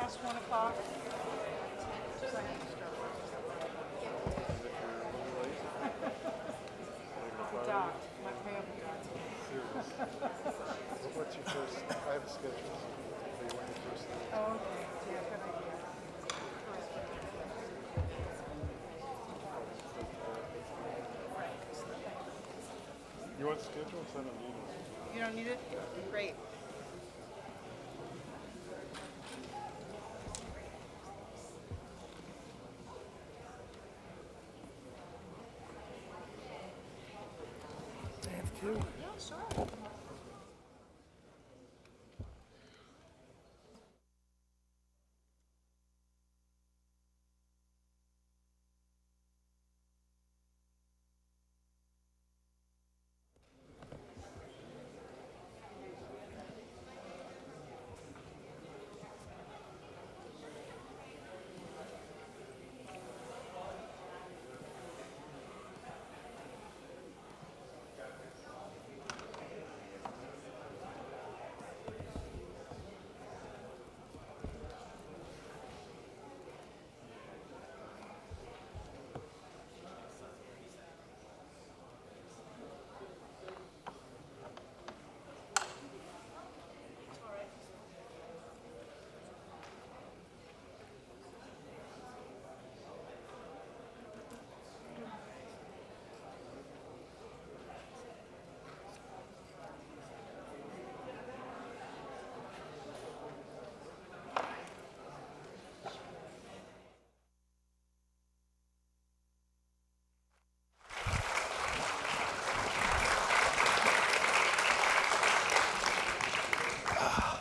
past 1 o'clock. Dot. My family dot. What's your first? I have a schedule. So you want your first name? Oh, okay. Yeah, good idea. You want schedule? So I don't need it. You don't need it? Great. I have two. Yeah, sure.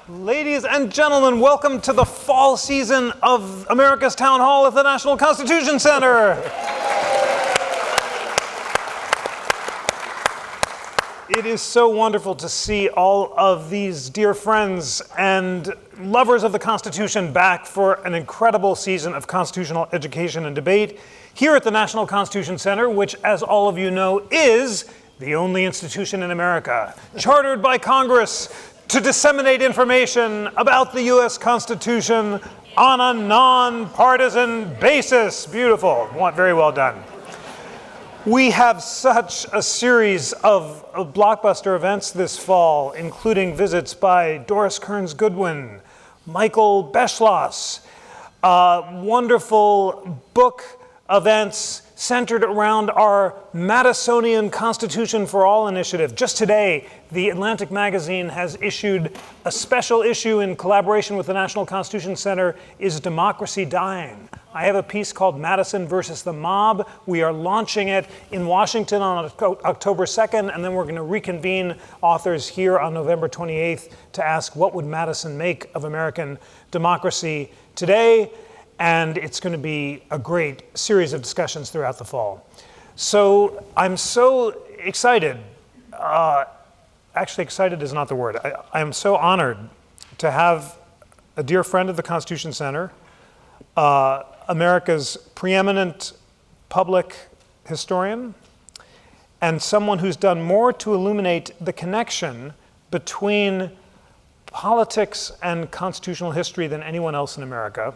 Ladies and gentlemen, welcome to the fall season of America's Town Hall at the National Constitution Center. It is so wonderful to see all of these dear friends and lovers of the Constitution back for an incredible season of constitutional education and debate here at the National Constitution Center, which, as all of you know, is the only institution in America chartered by Congress to disseminate information about the U.S. Constitution on a nonpartisan basis. Beautiful. Very well done. We have such a series of blockbuster events this fall, including visits by Doris Kearns Goodwin, Michael Beschloss, wonderful book events centered around our Madisonian Constitution for All initiative. Just today, the Atlantic magazine has issued a special issue in collaboration with the National Constitution Center, Is Democracy Dying? I have a piece called Madison versus the Mob. We are launching it in Washington on October 2nd, and then we're going to reconvene authors here on November 28th to ask what would Madison make of American democracy today? And it's going to be a great series of discussions throughout the fall. So I'm so excited. Actually, excited is not the word. I am so honored to have a dear friend of the Constitution Center, America's preeminent public historian, and someone who's done more to illuminate the connection between politics and constitutional history than anyone else in America.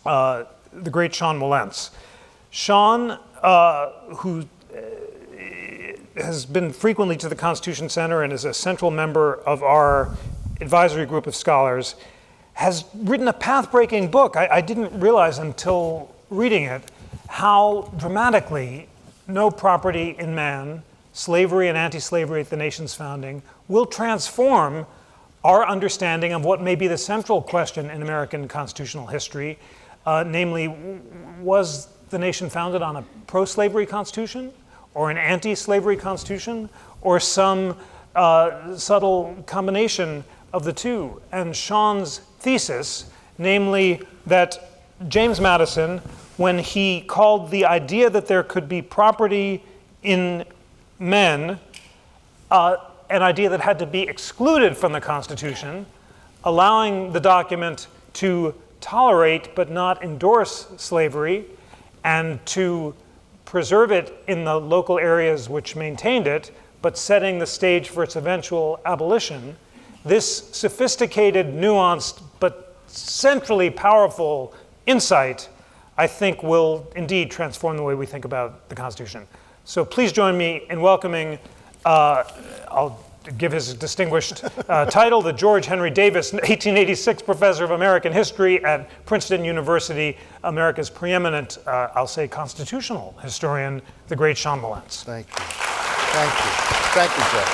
The great Sean Wilentz. Sean, who has been frequently to the Constitution Center and is a central member of our advisory group of scholars, has written a path-breaking book. I didn't realize until reading it how dramatically no property in man, slavery and anti-slavery at the nation's founding, will transform our understanding of what may be the central question in American constitutional history. Namely, was the nation founded on a pro-slavery constitution or an anti-slavery constitution or some subtle combination of the two? And Sean's thesis, namely that James Madison, when he called the idea that there could be property in men an idea that had to be excluded from the Constitution, allowing the document to tolerate but not endorse slavery and to preserve it in the local areas which maintained it, but setting the stage for its eventual abolition. This sophisticated, nuanced, but centrally powerful insight, I think, will indeed transform the way we think about the Constitution. So please join me in welcoming, I'll give his distinguished title, the George Henry Davis, 1886 Professor of American History at Princeton University, America's preeminent, I'll say, constitutional historian, the great Sean Wilentz. Thank you. Thank you. Thank you, Jeff.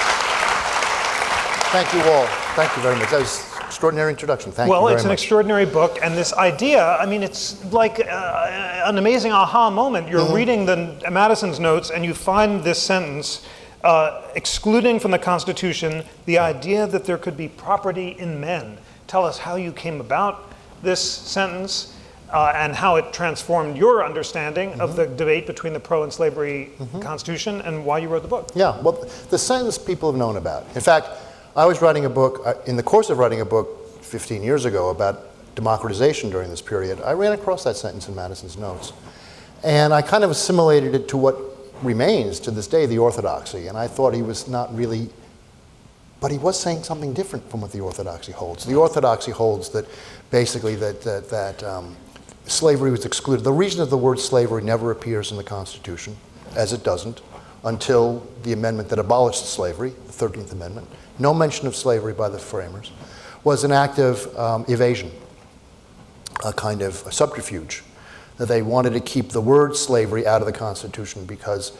Thank you all. Thank you very much. That was an extraordinary introduction. Thank you very much. Well, it's an extraordinary book, and this idea, I mean, it's like an amazing aha moment. You're reading Madison's notes, and you find this sentence, excluding from the Constitution the idea that there could be property in men. Tell us how you came about this sentence and how it transformed your understanding of the debate between the pro and slavery Constitution and why you wrote the book. Yeah, well, the sentence people have known about. In fact, I was writing a book, in the course of writing a book 15 years ago about democratization during this period, I ran across that sentence in Madison's notes. And I kind of assimilated it to what remains to this day the orthodoxy, and I thought he was not really, but he was saying something different from what the orthodoxy holds. The orthodoxy holds that basically that slavery was excluded. The reason that the word slavery never appears in the Constitution, as it doesn't, until the amendment that abolished slavery, the 13th Amendment, no mention of slavery by the framers, was an act of evasion, a kind of a subterfuge. That they wanted to keep the word slavery out of the Constitution because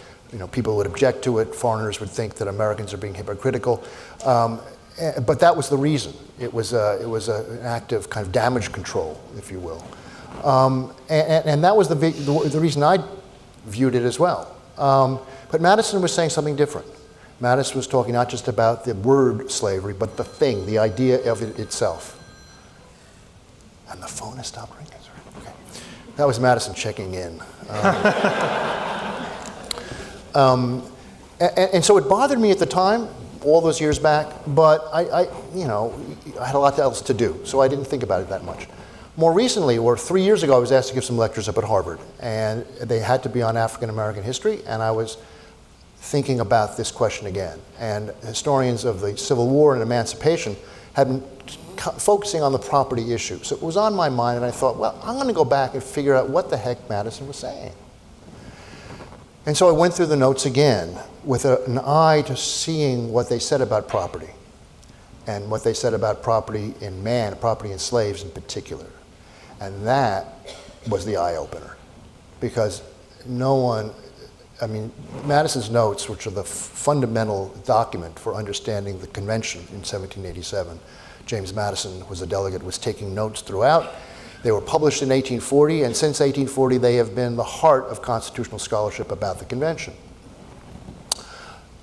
people would object to it, foreigners would think that Americans are being hypocritical, but that was the reason. It was an act of kind of damage control, if you will, and that was the reason I viewed it as well. But Madison was saying something different. Madison was talking not just about the word slavery, but the thing, the idea of it itself. And the phone has stopped ringing. Okay. That was Madison checking in. And so it bothered me at the time, all those years back, but I had a lot else to do, so I didn't think about it that much. More recently, or 3 years ago, I was asked to give some lectures up at Harvard, and they had to be on African American history, and I was thinking about this question again. And historians of the Civil War and emancipation had been focusing on the property issue. So it was on my mind, and I thought, well, I'm going to go back and figure out what the heck Madison was saying. And so I went through the notes again with an eye to seeing what they said about property, and what they said about property in man, property in slaves in particular. And that was the eye-opener, because Madison's notes, which are the fundamental document for understanding the convention in 1787, James Madison was a delegate, was taking notes throughout. They were published in 1840, and since 1840 they have been the heart of constitutional scholarship about the convention.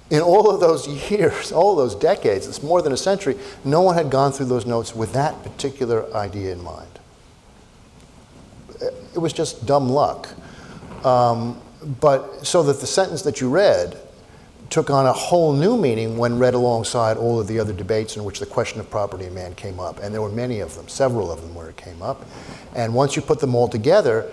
In all of those years, all those decades, it's more than a century, no one had gone through those notes with that particular idea in mind. It was just dumb luck. But so that the sentence that you read took on a whole new meaning when read alongside all of the other debates in which the question of property in man came up. And there were many of them, several of them where it came up. And once you put them all together,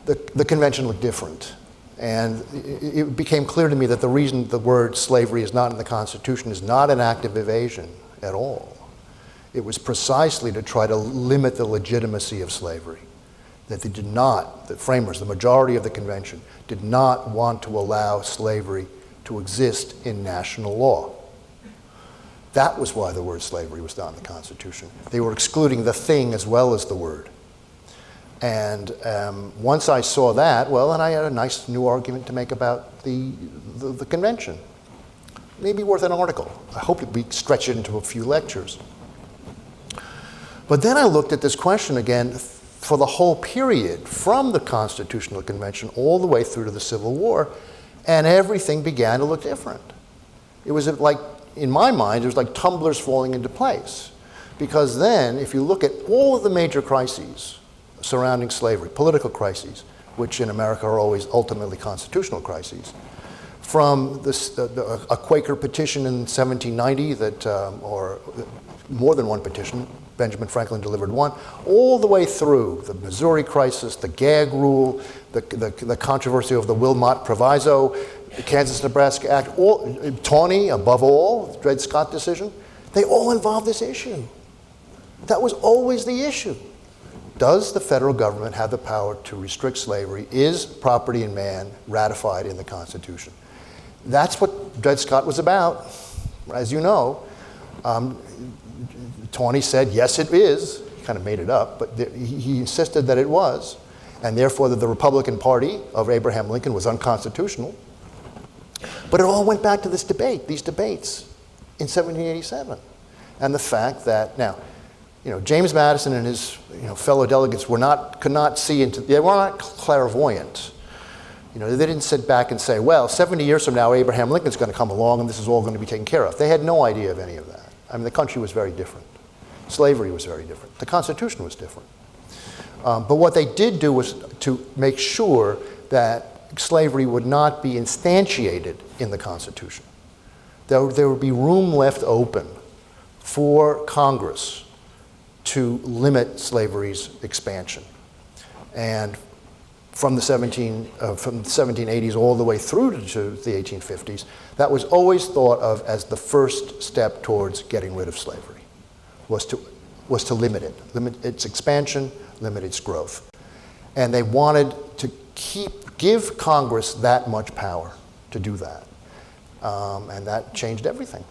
the convention looked different. And it became clear to me that the reason the word slavery is not in the Constitution is not an act of evasion at all. It was precisely to try to limit the legitimacy of slavery. That they did not, the framers, the majority of the convention, did not want to allow slavery to exist in national law. That was why the word slavery was not in the Constitution. They were excluding the thing as well as the word. And once I saw that, well, then I had a nice new argument to make about the convention. Maybe worth an article. I hope we stretch it into a few lectures. But then I looked at this question again for the whole period, from the Constitutional Convention all the way through to the Civil War, and everything began to look different. It was like, in my mind, it was like tumblers falling into place. Because then, if you look at all of the major crises surrounding slavery, political crises, which in America are always ultimately constitutional crises, from a Quaker petition in 1790 or more than one petition, Benjamin Franklin delivered one, all the way through the Missouri crisis, the gag rule, the controversy of the Wilmot Proviso, the Kansas-Nebraska Act, Tawney, above all, the Dred Scott decision, they all involve this issue. That was always the issue. Does the federal government have the power to restrict slavery? Is property in man ratified in the Constitution? That's what Dred Scott was about. As you know, Tawney said, yes, it is. He kind of made it up, but he insisted that it was, and therefore that the Republican Party of Abraham Lincoln was unconstitutional. But it all went back to this debate, these debates in 1787. And the fact that, now, James Madison and his fellow delegates could not see into, they were not clairvoyant. They didn't sit back and say, well, 70 years from now, Abraham Lincoln's going to come along and this is all going to be taken care of. They had no idea of any of that. I mean, the country was very different. Slavery was very different. The Constitution was different. But what they did do was to make sure that slavery would not be instantiated in the Constitution. There would be room left open for Congress to limit slavery's expansion. And from the 1780s all the way through to the 1850s, that was always thought of as the first step towards getting rid of slavery, was to limit its expansion, limit its growth. And they wanted to give Congress that much power to do that. And that changed everything.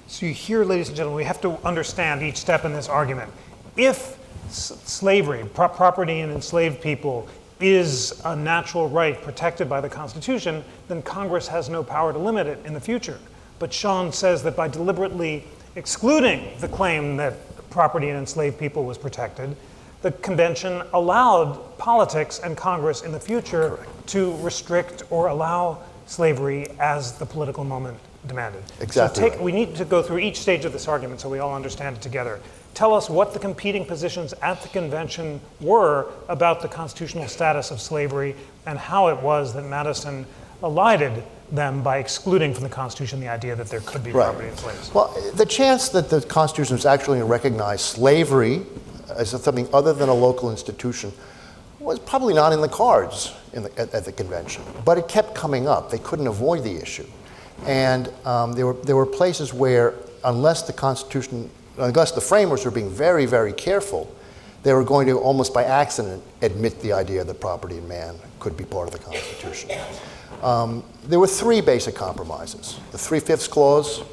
So you hear, ladies and gentlemen, we have to understand each step in this argument. If slavery, property in enslaved people, is a natural right protected by the Constitution, then Congress has no power to limit it in the future. But Sean says that by deliberately excluding the claim that property in enslaved people was protected, the convention allowed politics and Congress in the future to restrict or allow slavery as the political moment demanded. Exactly. So we need to go through each stage of this argument so we all understand it together. Tell us what the competing positions at the convention were about the constitutional status of slavery and how it was that Madison elided them by excluding from the Constitution the idea that there could be property in slaves. Well, the chance that the Constitution was actually going to recognize slavery as something other than a local institution was probably not in the cards at the convention, but it kept coming up. They couldn't avoid the issue. And there were places where, unless the framers were being very, very careful, they were going to, almost by accident, admit the idea that property in man could be part of the Constitution. There were three basic compromises. The 3/5 clause,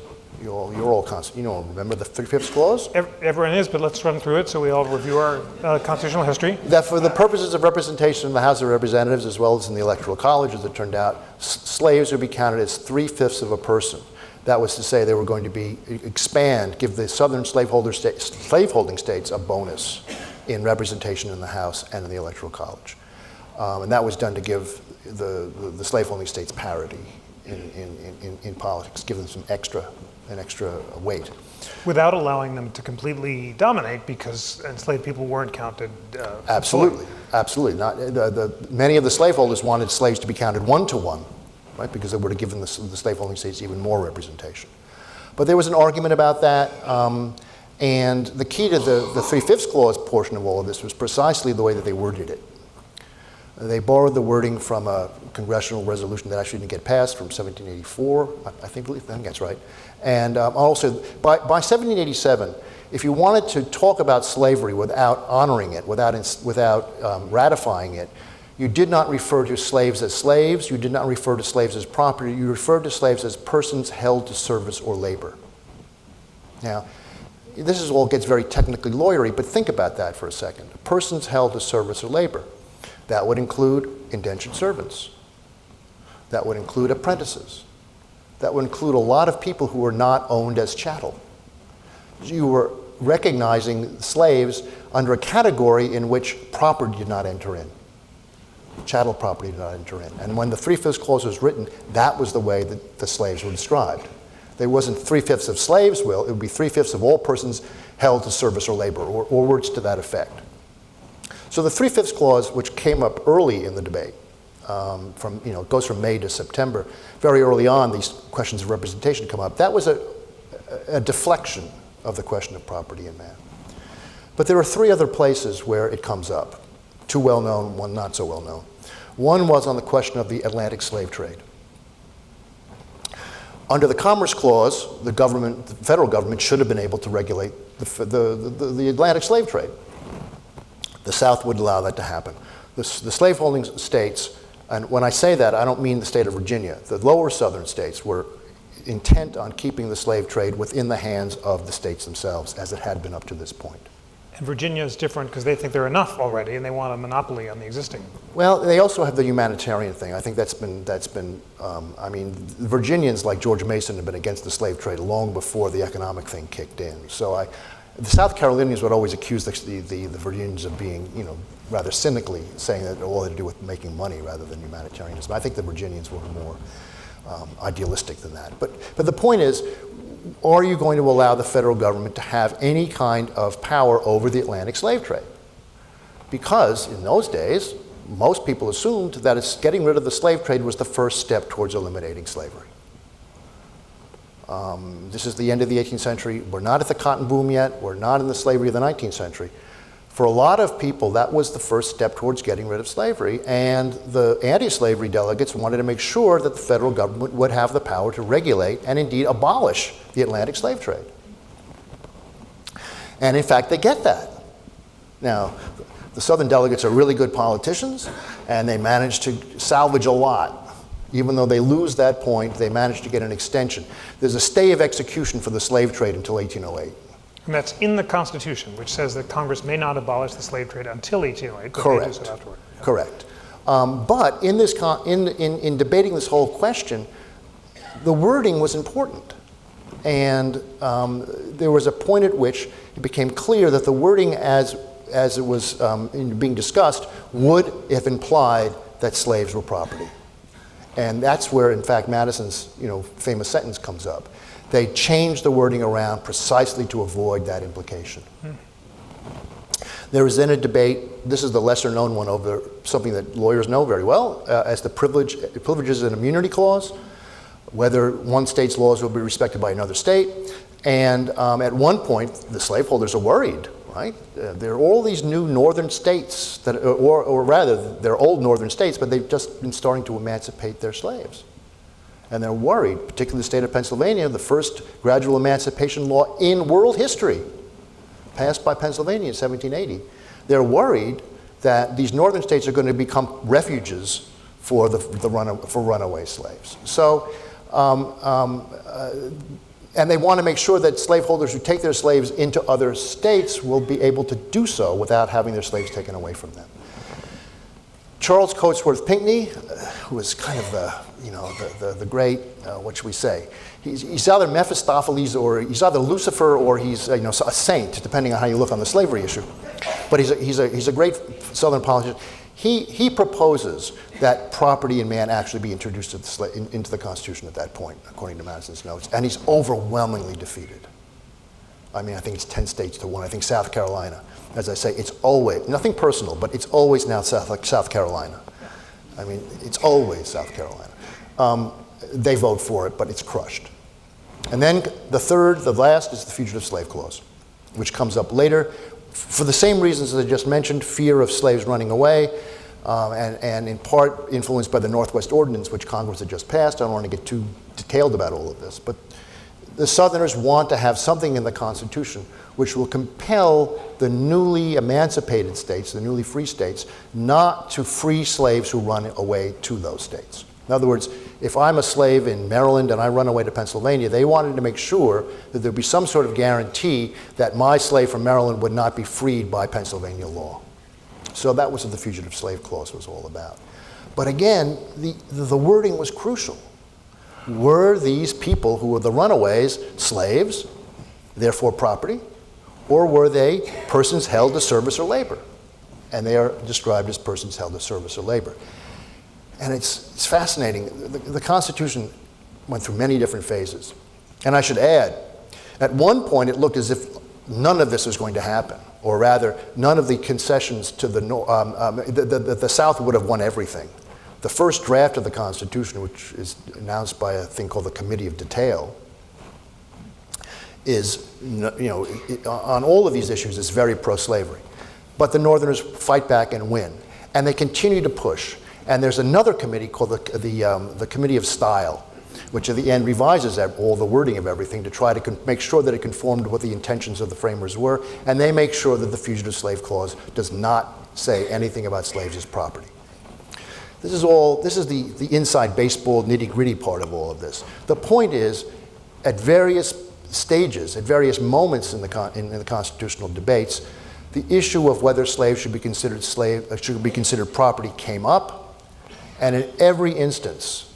you all remember the 3/5 clause? Everyone is, but let's run through it so we all review our constitutional history. That for the purposes of representation in the House of Representatives as well as in the Electoral College, as it turned out, slaves would be counted as 3/5 of a person. That was to say they were going to give the southern slaveholding states a bonus in representation in the House and in the Electoral College. And that was done to give the slaveholding states parity in politics, give them an extra weight. Without allowing them to completely dominate, because enslaved people weren't counted. Absolutely. Many of the slaveholders wanted slaves to be counted 1-to-1, right? Because they would have given the slaveholding states even more representation. But there was an argument about that, and the key to the 3/5 clause portion of all of this was precisely the way that they worded it. They borrowed the wording from a congressional resolution that actually didn't get passed from 1784, I think that's right. And also, by 1787, if you wanted to talk about slavery without honoring it, without ratifying it, you did not refer to slaves as slaves, you did not refer to slaves as property, you referred to slaves as persons held to service or labor. Now, this all gets very technically lawyery, but think about that for a second. Persons held to service or labor. That would include indentured servants. That would include apprentices. That would include a lot of people who were not owned as chattel. You were recognizing slaves under a category in which property did not enter in. Chattel property did not enter in. And when the 3/5 clause was written, that was the way that the slaves were described. There wasn't 3/5 of slaves' will, it would be 3/5 of all persons held to service or labor, or words to that effect. So the 3/5 clause, which came up early in the debate, it goes from May to September, very early on these questions of representation come up. That was a deflection of the question of property in man. But there are three other places where it comes up. Two well known, one not so well known. One was on the question of the Atlantic slave trade. Under the Commerce Clause, the federal government should have been able to regulate the Atlantic slave trade. The South would allow that to happen. The slaveholding states, and when I say that, I don't mean the state of Virginia. The lower southern states were intent on keeping the slave trade within the hands of the states themselves, as it had been up to this point. And Virginia is different because they think they're enough already and they want a monopoly on the existing. Well, they also have the humanitarian thing. I think that's been I mean, the Virginians like George Mason have been against the slave trade long before the economic thing kicked in. So the South Carolinians would always accuse the Virginians of being, rather cynically saying that all had to do with making money rather than humanitarianism. I think the Virginians were more idealistic than that. But the point is, are you going to allow the federal government to have any kind of power over the Atlantic slave trade? Because in those days, most people assumed that getting rid of the slave trade was the first step towards eliminating slavery. This is the end of the 18th century. We're not at the cotton boom yet. We're not in the slavery of the 19th century. For a lot of people, that was the first step towards getting rid of slavery, and the anti-slavery delegates wanted to make sure that the federal government would have the power to regulate and indeed abolish the Atlantic slave trade. And in fact, they get that. Now, the Southern delegates are really good politicians, and they manage to salvage a lot. Even though they lose that point, they manage to get an extension. There's a stay of execution for the slave trade until 1808. And that's in the Constitution, which says that Congress may not abolish the slave trade until 1808, but Correct. they do so afterward. Correct. But in this in debating this whole question, the wording was important. And there was a point at which it became clear that the wording as it was being discussed would have implied that slaves were property. And that's where, in fact, Madison's famous sentence comes up. They changed the wording around precisely to avoid that implication. There was then a debate, this is the lesser known one, over something that lawyers know very well, as the Privileges and Immunity Clause, whether one state's laws will be respected by another state. And at one point, the slaveholders are worried, right? There are all these new northern states, that, or rather, they're old northern states, but they've just been starting to emancipate their slaves. And they're worried, particularly the state of Pennsylvania, the first gradual emancipation law in world history, passed by Pennsylvania in 1780. They're worried that these northern states are going to become refuges for runaway slaves. So, and they want to make sure that slaveholders who take their slaves into other states will be able to do so without having their slaves taken away from them. Charles Cotesworth Pinckney, who was kind of the great, what should we say? He's either Mephistopheles, or he's either Lucifer, or he's a saint, depending on how you look on the slavery issue. But he's a great Southern politician. He proposes that property in man actually be introduced into the Constitution at that point, according to Madison's notes, and he's overwhelmingly defeated. I mean, I think it's 10 states to 1. I think South Carolina, as I say, it's always, nothing personal, but it's always now South Carolina. I mean, it's always South Carolina. They vote for it, but it's crushed. And then the last is the Fugitive Slave Clause, which comes up later for the same reasons as I just mentioned, fear of slaves running away, and in part influenced by the Northwest Ordinance, which Congress had just passed. I don't want to get too detailed about all of this, but the Southerners want to have something in the Constitution which will compel the newly emancipated states, the newly free states, not to free slaves who run away to those states. In other words, if I'm a slave in Maryland and I run away to Pennsylvania, they wanted to make sure that there'd be some sort of guarantee that my slave from Maryland would not be freed by Pennsylvania law. So that was what the Fugitive Slave Clause was all about. But again, the wording was crucial. Were these people who were the runaways slaves, therefore property, or were they persons held to service or labor? And they are described as persons held to service or labor. And it's fascinating. The Constitution went through many different phases. And I should add, at one point it looked as if none of this was going to happen, or rather, none of the concessions to the South would have won everything. The first draft of the Constitution, which is announced by a thing called the Committee of Detail, is, on all of these issues, is very pro-slavery. But the Northerners fight back and win. And they continue to push. And there's another committee called the Committee of Style, which at the end revises all the wording of everything to try to make sure that it conformed to what the intentions of the framers were, and they make sure that the Fugitive Slave Clause does not say anything about slaves as property. This is the inside baseball nitty-gritty part of all of this. The point is, at various stages, at various moments in the constitutional debates, the issue of whether slaves should be considered property came up, and in every instance,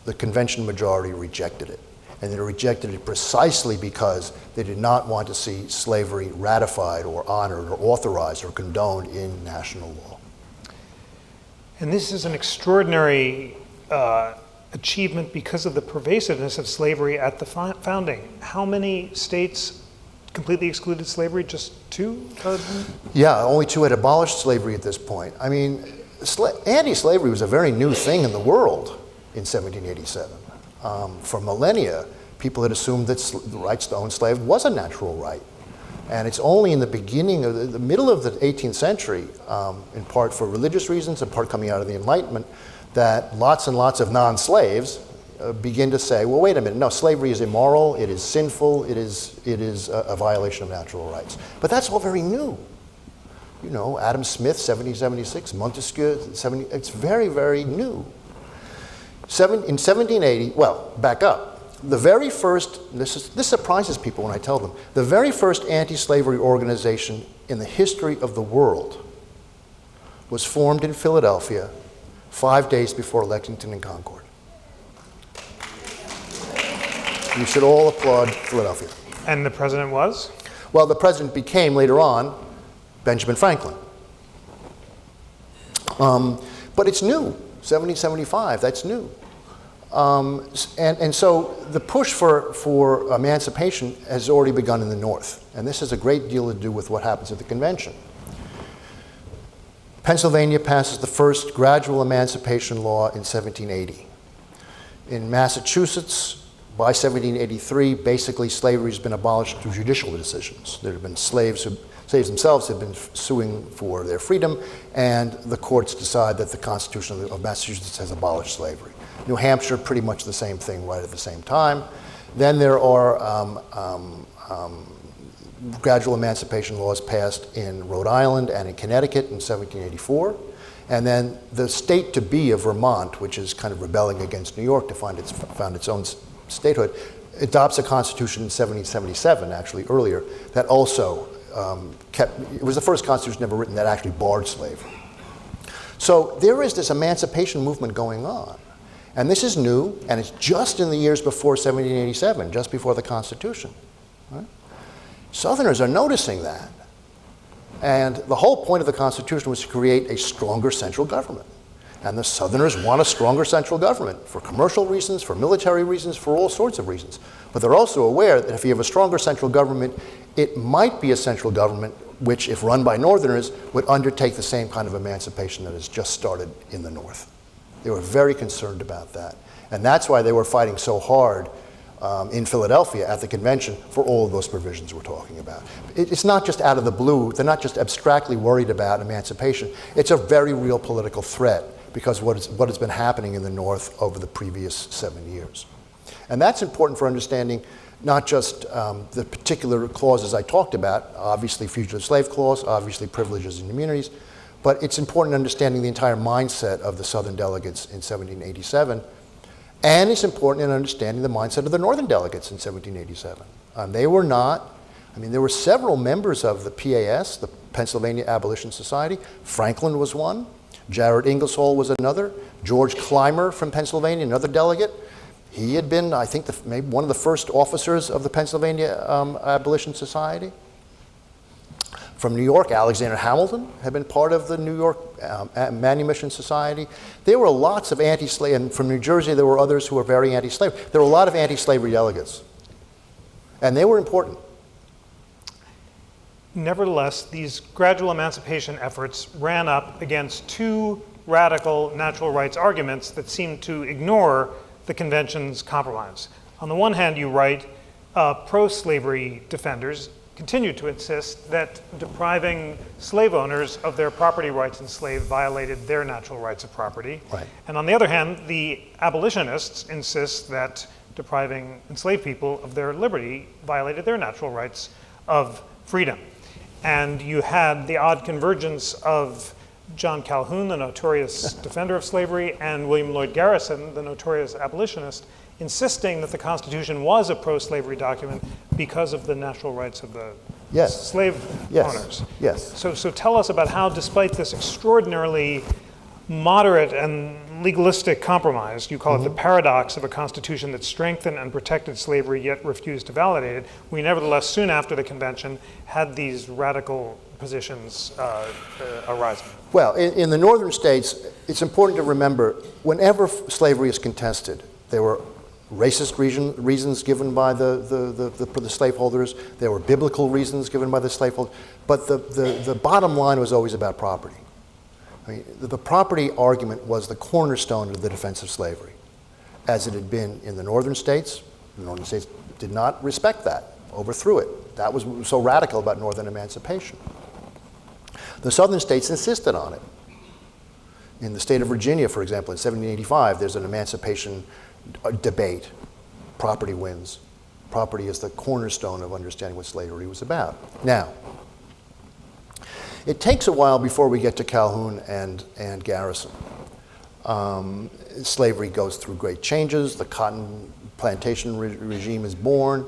the convention majority rejected it. And they rejected it precisely because they did not want to see slavery ratified or honored or authorized or condoned in national law. And this is an extraordinary achievement because of the pervasiveness of slavery at the founding. How many states completely excluded slavery? Just 2? Yeah, only 2 had abolished slavery at this point. I mean, anti-slavery was a very new thing in the world in 1787. For millennia, people had assumed that the rights to own slaves was a natural right. And it's only in the beginning of the middle of the 18th century, in part for religious reasons, in part coming out of the Enlightenment, that lots and lots of non-slaves begin to say, well, wait a minute, no, slavery is immoral, it is sinful, it is a violation of natural rights. But that's all very new. You know, Adam Smith, 1776, Montesquieu, it's very, very new. In 1780, well, back up. The very first, this surprises people when I tell them, the very first anti-slavery organization in the history of the world was formed in Philadelphia 5 days before Lexington and Concord. You should all applaud Philadelphia. And the president was? Well, the president became, later on, Benjamin Franklin. But it's new, 1775, that's new. And so the push for emancipation has already begun in the North. And this has a great deal to do with what happens at the convention. Pennsylvania passes the first gradual emancipation law in 1780. In Massachusetts, by 1783, basically slavery has been abolished through judicial decisions. There have been slaves themselves have been suing for their freedom, and the courts decide that the Constitution of Massachusetts has abolished slavery. New Hampshire, pretty much the same thing right at the same time. Then there are gradual emancipation laws passed in Rhode Island and in Connecticut in 1784. And then the state to be of Vermont, which is kind of rebelling against New York to found its own statehood, adopts a constitution in 1777, actually earlier, that also it was the first constitution ever written that actually barred slavery. So there is this emancipation movement going on. And this is new, and it's just in the years before 1787, just before the Constitution. Right? Southerners are noticing that. And the whole point of the Constitution was to create a stronger central government. And the Southerners want a stronger central government for commercial reasons, for military reasons, for all sorts of reasons. But they're also aware that if you have a stronger central government, it might be a central government which, if run by Northerners, would undertake the same kind of emancipation that has just started in the North. They were very concerned about that. And that's why they were fighting so hard in Philadelphia at the convention for all of those provisions we're talking about. It's not just out of the blue. They're not just abstractly worried about emancipation. It's a very real political threat because what has been happening in the North over the previous 7 years. And that's important for understanding not just the particular clauses I talked about, obviously Fugitive Slave Clause, obviously privileges and immunities, but it's important understanding the entire mindset of the Southern delegates in 1787, and it's important in understanding the mindset of the Northern delegates in 1787. They were not, there were several members of the PAS, the Pennsylvania Abolition Society. Franklin was one, Jared Ingersoll was another, George Clymer from Pennsylvania, another delegate. He had been, I think, maybe one of the first officers of the Pennsylvania Abolition Society. From New York, Alexander Hamilton had been part of the New York Manumission Society. There were lots of anti-slavery, and from New Jersey there were others who were very anti-slavery. There were a lot of anti-slavery delegates, and they were important. Nevertheless, these gradual emancipation efforts ran up against 2 radical natural rights arguments that seemed to ignore the convention's compromise. On the one hand, you write, pro-slavery defenders continued to insist that depriving slave owners of their property rights enslaved violated their natural rights of property. Right. And on the other hand, the abolitionists insist that depriving enslaved people of their liberty violated their natural rights of freedom. And you had the odd convergence of John Calhoun, the notorious defender of slavery, and William Lloyd Garrison, the notorious abolitionist, insisting that the Constitution was a pro-slavery document because of the natural rights of the slave owners. Yes. So tell us about how, despite this extraordinarily moderate and legalistic compromise, you call it the paradox of a constitution that strengthened and protected slavery yet refused to validate it, we nevertheless, soon after the convention, had these radical positions arising. Well, in the northern states, it's important to remember, whenever slavery is contested, there were racist reasons given by the slaveholders, there were biblical reasons given by the slaveholders, but the bottom line was always about property. I mean, the property argument was the cornerstone of the defense of slavery, as it had been in the northern states. The northern states did not respect that, overthrew it. That was what was so radical about northern emancipation. The southern states insisted on it. In the state of Virginia, for example, in 1785, there's an emancipation debate. Property wins. Property is the cornerstone of understanding what slavery was about. Now, it takes a while before we get to Calhoun and Garrison. Slavery goes through great changes. The cotton plantation regime is born.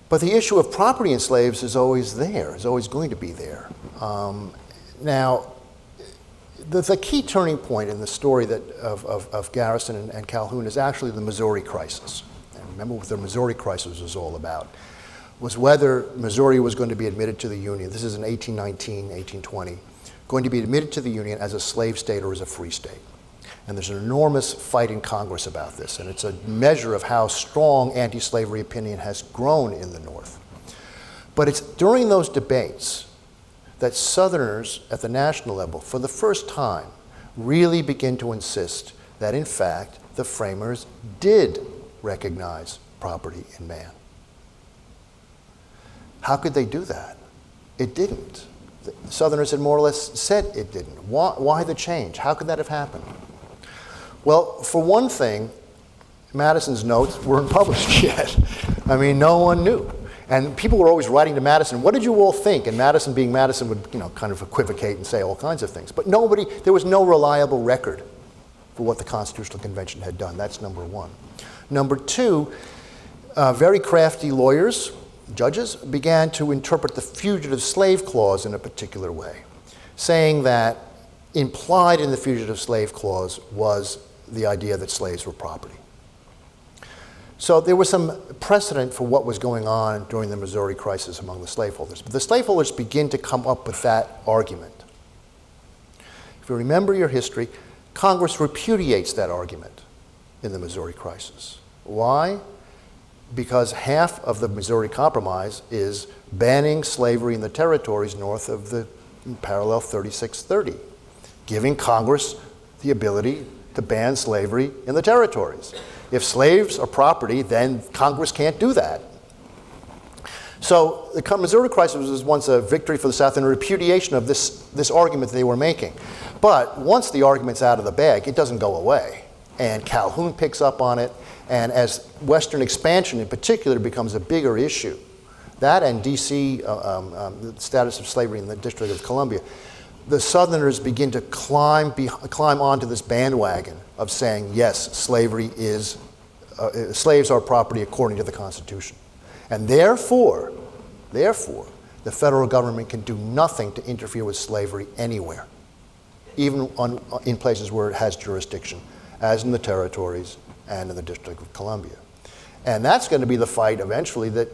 But the issue of property in slaves is always there, is always going to be there. Now, the key turning point in the story of Garrison and Calhoun is actually the Missouri crisis. And remember what the Missouri crisis was all about. Was whether Missouri was going to be admitted to the Union. This is in 1819, 1820, going to be admitted to the Union as a slave state or as a free state. And there's an enormous fight in Congress about this, and it's a measure of how strong anti-slavery opinion has grown in the North. But it's during those debates that Southerners at the national level, for the first time, really begin to insist that, in fact, the framers did recognize property in man. How could they do that? It didn't. The Southerners had more or less said it didn't. Why the change? How could that have happened? Well, for one thing, Madison's notes weren't published yet. I mean, no one knew. And people were always writing to Madison, what did you all think? And Madison, being Madison, would kind of equivocate and say all kinds of things. But there was no reliable record for what the Constitutional Convention had done. That's number one. Number two, very crafty lawyers, judges, began to interpret the Fugitive Slave Clause in a particular way, saying that implied in the Fugitive Slave Clause was the idea that slaves were property. So there was some precedent for what was going on during the Missouri crisis among the slaveholders. But the slaveholders begin to come up with that argument. If you remember your history, Congress repudiates that argument in the Missouri crisis. Why? Because half of the Missouri Compromise is banning slavery in the territories north of the parallel 3630, giving Congress the ability to ban slavery in the territories. If slaves are property, then Congress can't do that. So the Missouri crisis was once a victory for the South and a repudiation of this argument they were making. But once the argument's out of the bag, it doesn't go away. And Calhoun picks up on it, and as Western expansion in particular becomes a bigger issue, that and D.C., the status of slavery in the District of Columbia, the Southerners begin to climb onto this bandwagon of saying, yes, slaves are property according to the Constitution. And therefore, the federal government can do nothing to interfere with slavery anywhere, even in places where it has jurisdiction, as in the territories and in the District of Columbia. And that's going to be the fight eventually that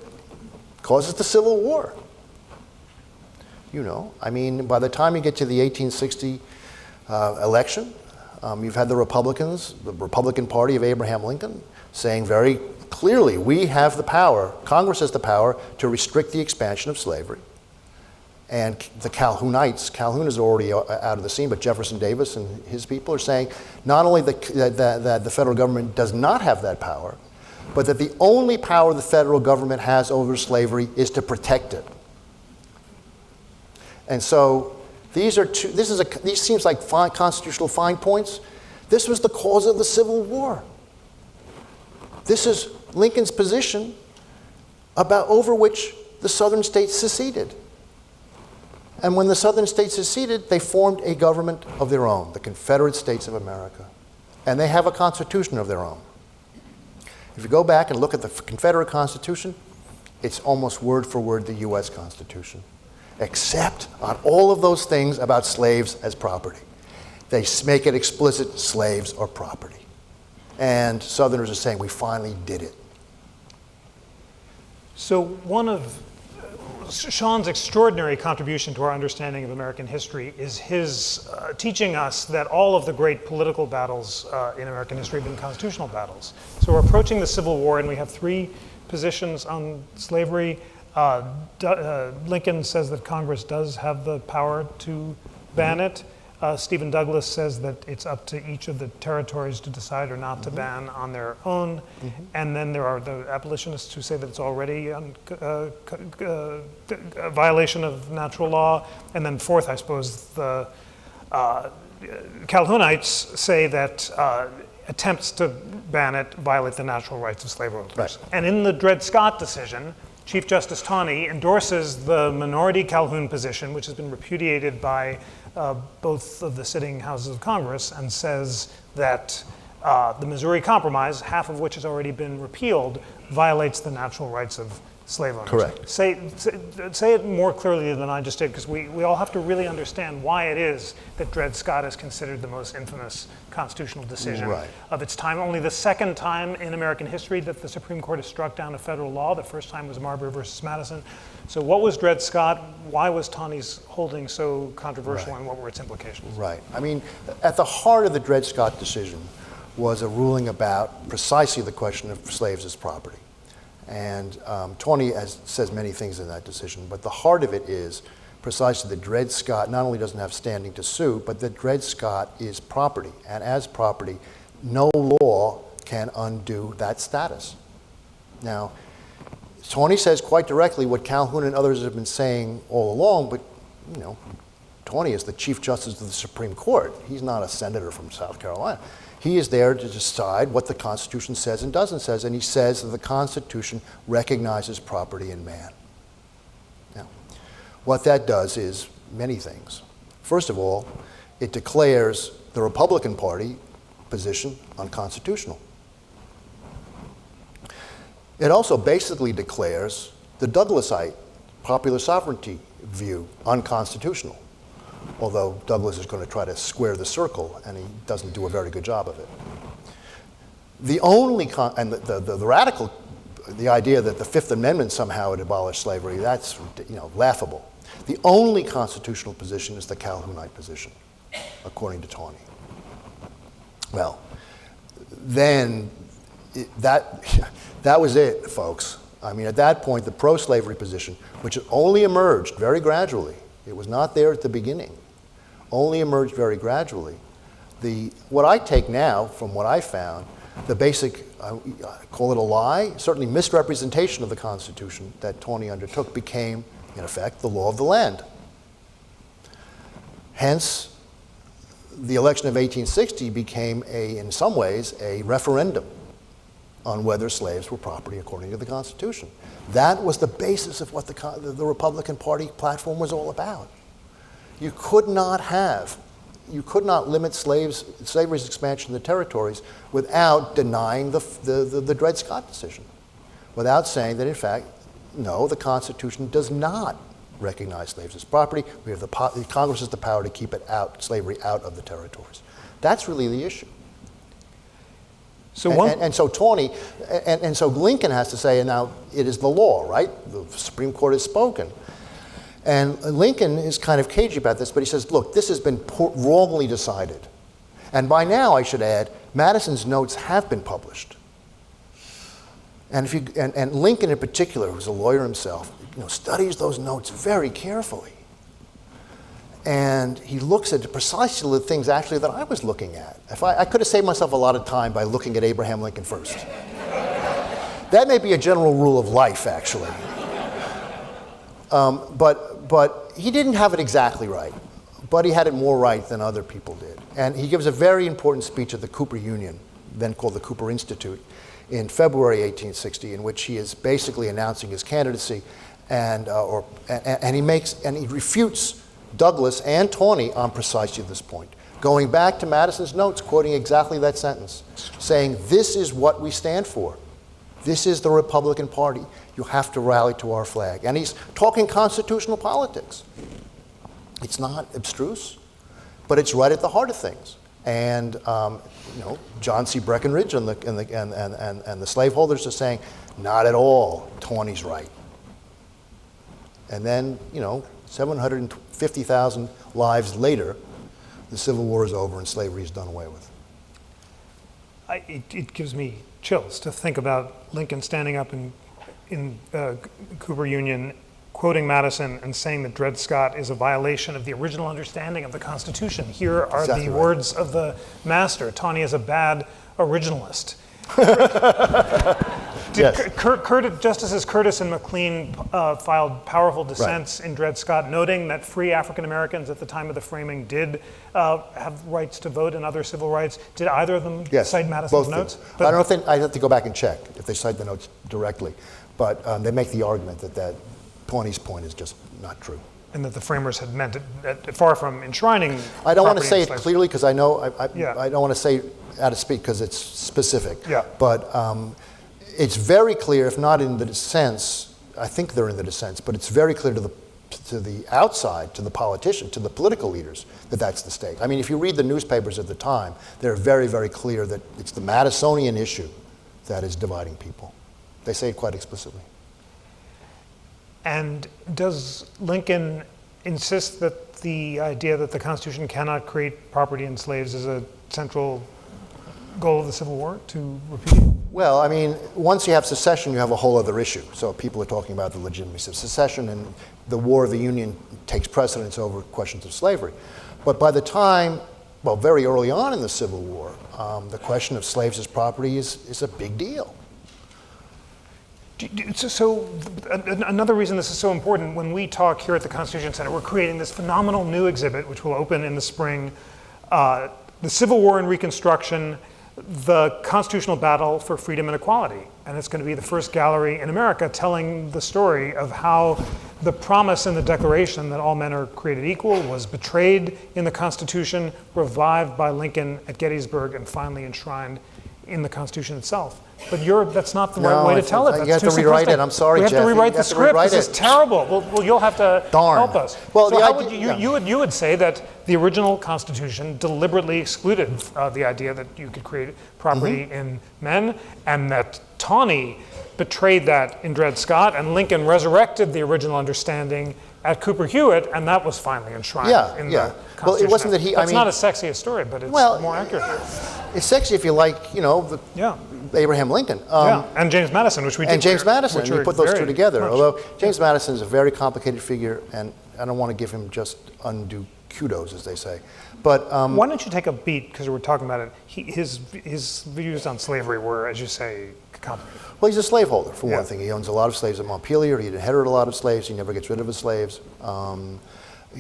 causes the Civil War. I mean, by the time you get to the 1860 election, you've had the Republicans, the Republican Party of Abraham Lincoln, saying very clearly, we have the power, Congress has the power to restrict the expansion of slavery. And the Calhounites, Calhoun is already out of the scene, but Jefferson Davis and his people are saying not only that the federal government does not have that power, but that the only power the federal government has over slavery is to protect it. And so these seems like constitutional fine points. This was the cause of the Civil War. This is Lincoln's position over which the Southern states seceded. And when the Southern states seceded, they formed a government of their own, the Confederate States of America. And they have a constitution of their own. If you go back and look at the Confederate Constitution, it's almost word for word the U.S. Constitution, except on all of those things about slaves as property. They make it explicit, slaves are property. And Southerners are saying, we finally did it. So one of Sean's extraordinary contribution to our understanding of American history is his teaching us that all of the great political battles in American history have been constitutional battles. So we're approaching the Civil War, and we have three positions on slavery. Lincoln says that Congress does have the power to ban it. Stephen Douglass says that it's up to each of the territories to decide or not to ban on their own. And then there are the abolitionists who say that it's already a violation of natural law. And then fourth, I suppose, the Calhounites say that attempts to ban it violate the natural rights of slaveholders. Right. And in the Dred Scott decision, Chief Justice Taney endorses the minority Calhoun position, which has been repudiated by both of the sitting houses of Congress, and says that the Missouri Compromise, half of which has already been repealed, violates the natural rights of slave owners. Correct. Say it more clearly than I just did, because we all have to really understand why it is that Dred Scott is considered the most infamous constitutional decision of its time. Only the second time in American history that the Supreme Court has struck down a federal law. The first time was Marbury versus Madison. So what was Dred Scott? Why was Taney's holding so controversial, and what were its implications? Right. I mean, at the heart of the Dred Scott decision was a ruling about precisely the question of slaves as property. And Taney says many things in that decision, but the heart of it is precisely that Dred Scott not only doesn't have standing to sue, but that Dred Scott is property. And as property, no law can undo that status. Now, Taney says quite directly what Calhoun and others have been saying all along, but you know, Taney is the Chief Justice of the Supreme Court. He's not a senator from South Carolina. He is there to decide what the Constitution says and doesn't say, and he says that the Constitution recognizes property in man. Now, what that does is many things. First of all, it declares the Republican Party position unconstitutional. It also basically declares the Douglassite popular sovereignty view unconstitutional, although Douglass is going to try to square the circle, and he doesn't do a very good job of it. The only, the radical, the idea that the Fifth Amendment somehow would abolish slavery, that's laughable. The only constitutional position is the Calhounite position, according to Taney. Well, then that was it, folks. I mean, at that point, the pro-slavery position, which only emerged very gradually, it was not there at the beginning, only emerged very gradually. What I take now from what I found, the basic, I call it a lie, certainly misrepresentation of the Constitution that Taney undertook became, in effect, the law of the land. Hence, the election of 1860 became, in some ways, a referendum on whether slaves were property according to the Constitution. That was the basis of what the Republican Party platform was all about. You could not limit slavery's expansion in the territories without denying the Dred Scott decision, without saying that, in fact, no, the Constitution does not recognize slaves as property. We have Congress has the power to keep slavery out of the territories. That's really the issue. So so Taney, and so Lincoln has to say, and now it is the law, right? The Supreme Court has spoken. And Lincoln is kind of cagey about this, but he says, look, this has been wrongly decided. And by now, I should add, Madison's notes have been published. And and Lincoln in particular, who's a lawyer himself, studies those notes very carefully. And he looks at precisely the things actually that I was looking at. I could have saved myself a lot of time by looking at Abraham Lincoln first. That may be a general rule of life, actually. But he didn't have it exactly right. But he had it more right than other people did. And he gives a very important speech at the Cooper Union, then called the Cooper Institute, in February 1860, in which he is basically announcing his candidacy, and he refutes Douglass and Tawney on precisely this point, going back to Madison's notes, quoting exactly that sentence, saying, "This is what we stand for. This is the Republican Party. You have to rally to our flag." And he's talking constitutional politics. It's not abstruse, but it's right at the heart of things. And John C. Breckinridge and the slaveholders are saying, "Not at all. Tawney's right." And then 750,000 lives later, the Civil War is over and slavery is done away with. It gives me chills to think about Lincoln standing up in Cooper Union, quoting Madison and saying that Dred Scott is a violation of the original understanding of the Constitution. Here are Exactly the right. words of the master. Tawney is a bad originalist. Yes. Justices Curtis and McLean filed powerful dissents in Dred Scott, noting that free African Americans at the time of the framing did have rights to vote and other civil rights. Did either of them cite Madison's both notes? do. I don't think, I'd have to go back and check if they cite the notes directly. But they make the argument that Tawney's point is just not true. And that the framers had meant it far from enshrining. I don't want to property say in it slavery. clearly because I know, Yeah. I don't want to say out of speak because it's specific. Yeah. But it's very clear, if not in the dissents, I think they're in the dissents, but it's very clear to the outside, to the politician, to the political leaders, that that's the stake. I mean, if you read the newspapers at the time, they're very, very clear that it's the Madisonian issue that is dividing people. They say it quite explicitly. And does Lincoln insist that the idea that the Constitution cannot create property in slaves is a central goal of the Civil War, to repeat? Well, I mean, once you have secession, you have a whole other issue. So people are talking about the legitimacy of secession, and the War of the Union takes precedence over questions of slavery. But by the time, well, very early on in the Civil War, the question of slaves as property is a big deal. So another reason this is so important, when we talk here at the Constitution Center, we're creating this phenomenal new exhibit, which will open in the spring, the Civil War and Reconstruction, the constitutional battle for freedom and equality. And it's going to be the first gallery in America telling the story of how the promise in the Declaration that all men are created equal was betrayed in the Constitution, revived by Lincoln at Gettysburg, and finally enshrined in the Constitution itself. But that's not the right way to tell it. That's you have too to rewrite simplistic. it. I'm sorry, We have Jeff. to rewrite You the have to script. rewrite This it. is terrible. Well, you'll have to Darn. help us. Well, so the how idea- would yeah. you would say that the original Constitution deliberately excluded the idea that you could create property Mm-hmm. in men, and that Tawney betrayed that in Dred Scott, and Lincoln resurrected the original understanding at Cooper Hewitt, and that was finally enshrined in the Constitution. Well, it wasn't that he. That's I mean, not as sexy a story, but it's more accurate. It's sexy if you like, Yeah. Abraham Lincoln. And James Madison, which we did. And James Madison, which you are put those very two together. much. Although James Madison is a very complicated figure, and I don't want to give him just undue kudos, as they say. But why don't you take a beat, because we're talking about it. His views on slavery were, as you say, complicated. well, he's a slaveholder, for Yeah. one thing. He owns a lot of slaves at Montpelier. He inherited a lot of slaves. He never gets rid of his slaves.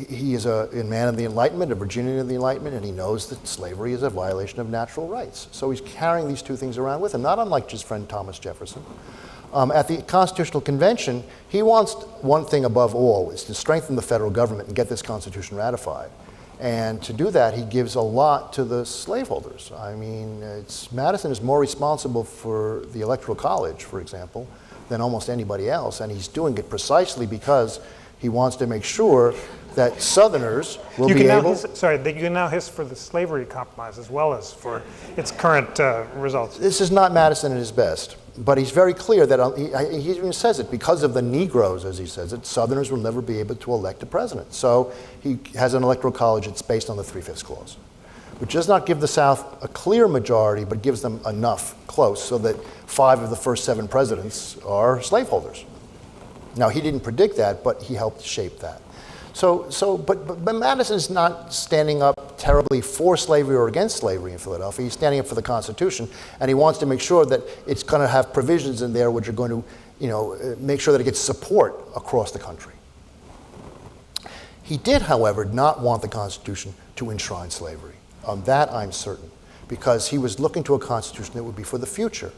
He is a man of the Enlightenment, a Virginian of the Enlightenment, and he knows that slavery is a violation of natural rights. So he's carrying these two things around with him, not unlike his friend Thomas Jefferson. At the Constitutional Convention, he wants one thing above all, is to strengthen the federal government and get this Constitution ratified. And to do that, he gives a lot to the slaveholders. I mean, Madison is more responsible for the Electoral College, for example, than almost anybody else, and he's doing it precisely because he wants to make sure that Southerners will be able... that you can now hiss for the slavery compromise as well as for its current results. This is not Madison at his best, but he's very clear that, he even says it, because of the Negroes, as he says it, Southerners will never be able to elect a president. So he has an electoral college that's based on the 3/5 clause, which does not give the South a clear majority, but gives them enough close so that 5 of the first 7 presidents are slaveholders. Now, he didn't predict that, but he helped shape that. But Madison's not standing up terribly for slavery or against slavery in Philadelphia. He's standing up for the Constitution, and he wants to make sure that it's going to have provisions in there which are going to, make sure that it gets support across the country. He did, however, not want the Constitution to enshrine slavery. On that, I'm certain, because he was looking to a Constitution that would be for the future.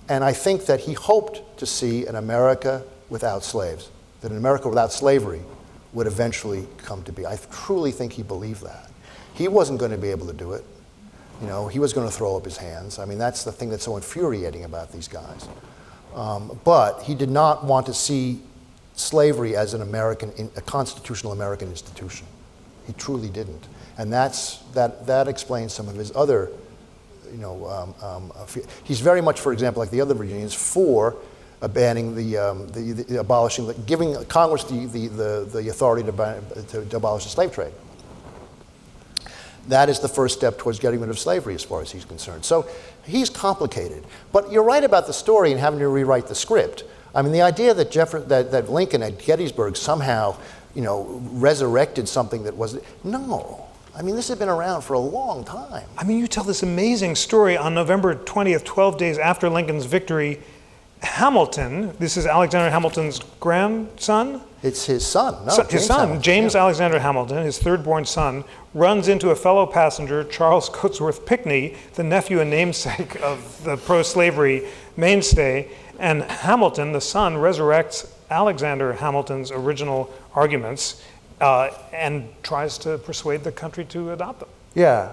And I think that he hoped to see an America without slaves, that an America without slavery would eventually come to be. I truly think he believed that. He wasn't going to be able to do it. He was going to throw up his hands. I mean, that's the thing that's so infuriating about these guys. But he did not want to see slavery as a constitutional American institution. He truly didn't. And that explains some of his other, he's very much, for example, like the other Virginians, for banning the abolishing, giving Congress the authority to abolish the slave trade. That is the first step towards getting rid of slavery as far as he's concerned. So he's complicated. But you're right about the story and having to rewrite the script. I mean, the idea that that Lincoln at Gettysburg somehow, resurrected something that was, no. I mean, this had been around for a long time. I mean, you tell this amazing story on November 20th, 12 days after Lincoln's victory. Hamilton, this is Alexander Hamilton's grandson? It's his son. No, His son, Hamilton. James Alexander Hamilton, his third-born son, runs into a fellow passenger, Charles Cotesworth Pinckney, the nephew and namesake of the pro-slavery mainstay, and Hamilton, the son, resurrects Alexander Hamilton's original arguments and tries to persuade the country to adopt them. Yeah,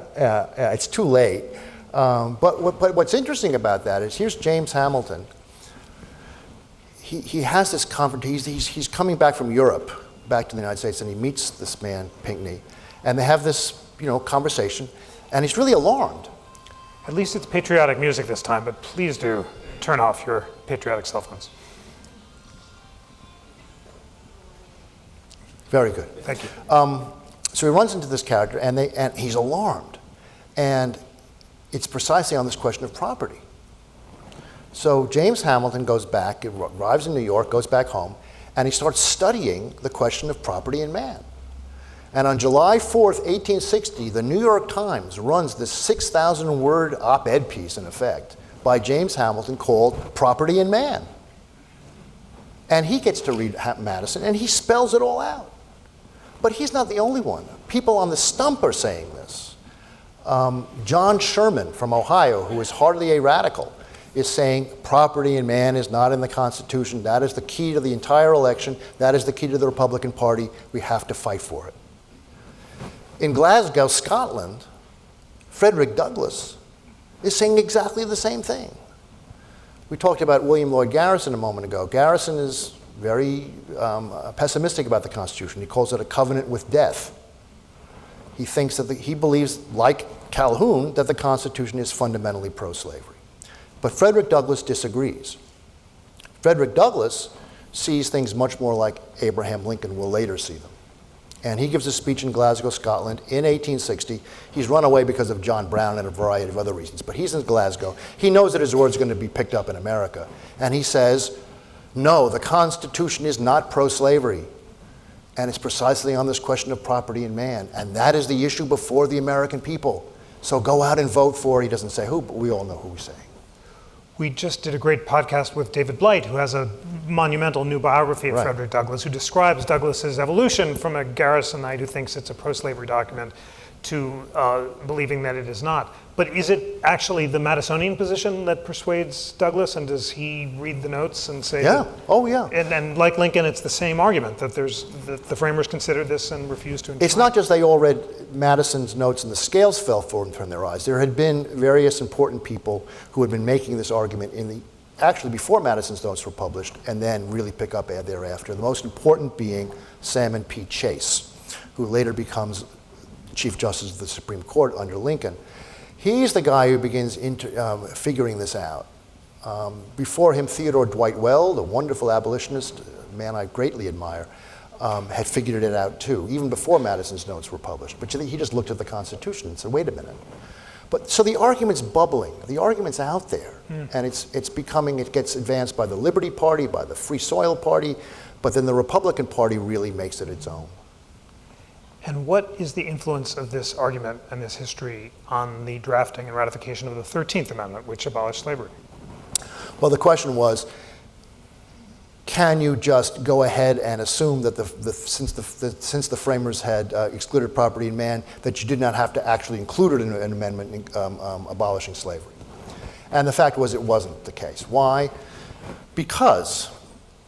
it's too late. But what's interesting about that is here's James Hamilton. He has this confrontation. He's coming back from Europe, back to the United States, and he meets this man, Pinckney, and they have this, conversation, and he's really alarmed. At least it's patriotic music this time, but please do turn off your patriotic cell phones. Very good. Thank you. So he runs into this character, and he's alarmed, and it's precisely on this question of property. So James Hamilton goes back, arrives in New York, goes back home, and he starts studying the question of property in man. And on July 4th, 1860, the New York Times runs this 6,000-word op-ed piece, in effect, by James Hamilton called Property in Man. And he gets to read Madison, and he spells it all out. But he's not the only one. People on the stump are saying this. John Sherman from Ohio, who is hardly a radical, is saying property in man is not in the Constitution. That is the key to the entire election. That is the key to the Republican Party. We have to fight for it. In Glasgow, Scotland, Frederick Douglass is saying exactly the same thing. We talked about William Lloyd Garrison a moment ago. Garrison is very pessimistic about the Constitution. He calls it a covenant with death. He thinks that he believes, like Calhoun, that the Constitution is fundamentally pro-slavery. But Frederick Douglass disagrees. Frederick Douglass sees things much more like Abraham Lincoln will later see them. And he gives a speech in Glasgow, Scotland in 1860. He's run away because of John Brown and a variety of other reasons, but he's in Glasgow. He knows that his words are going to be picked up in America. And he says, no, the Constitution is not pro-slavery. And it's precisely on this question of property in man. And that is the issue before the American people. So go out and vote for it. He doesn't say who, but we all know who he's saying. We just did a great podcast with David Blight, who has a monumental new biography of Frederick Douglass, who describes Douglass's evolution from a Garrisonite who thinks it's a pro-slavery document to believing that it is not. But is it actually the Madisonian position that persuades Douglass, and does he read the notes and say yeah, that, oh yeah. And like Lincoln, it's the same argument, that the framers considered this and refused to enshrine. It's not just they all read Madison's notes and the scales fell from their eyes. There had been various important people who had been making this argument actually before Madison's notes were published, and then really pick up thereafter. The most important being Salmon P. Chase, who later becomes Chief Justice of the Supreme Court under Lincoln. He's the guy who begins figuring this out. Before him, Theodore Dwight Weld, a wonderful abolitionist, a man I greatly admire, had figured it out too, even before Madison's notes were published. But he just looked at the Constitution and said, wait a minute. But so the argument's bubbling, the argument's out there, and it gets advanced by the Liberty Party, by the Free Soil Party, but then the Republican Party really makes it its own. And what is the influence of this argument and this history on the drafting and ratification of the 13th Amendment, which abolished slavery? Well, the question was, can you just go ahead and assume that since the framers had excluded property in man, that you did not have to actually include it in an amendment abolishing slavery? And the fact was, it wasn't the case. Why? Because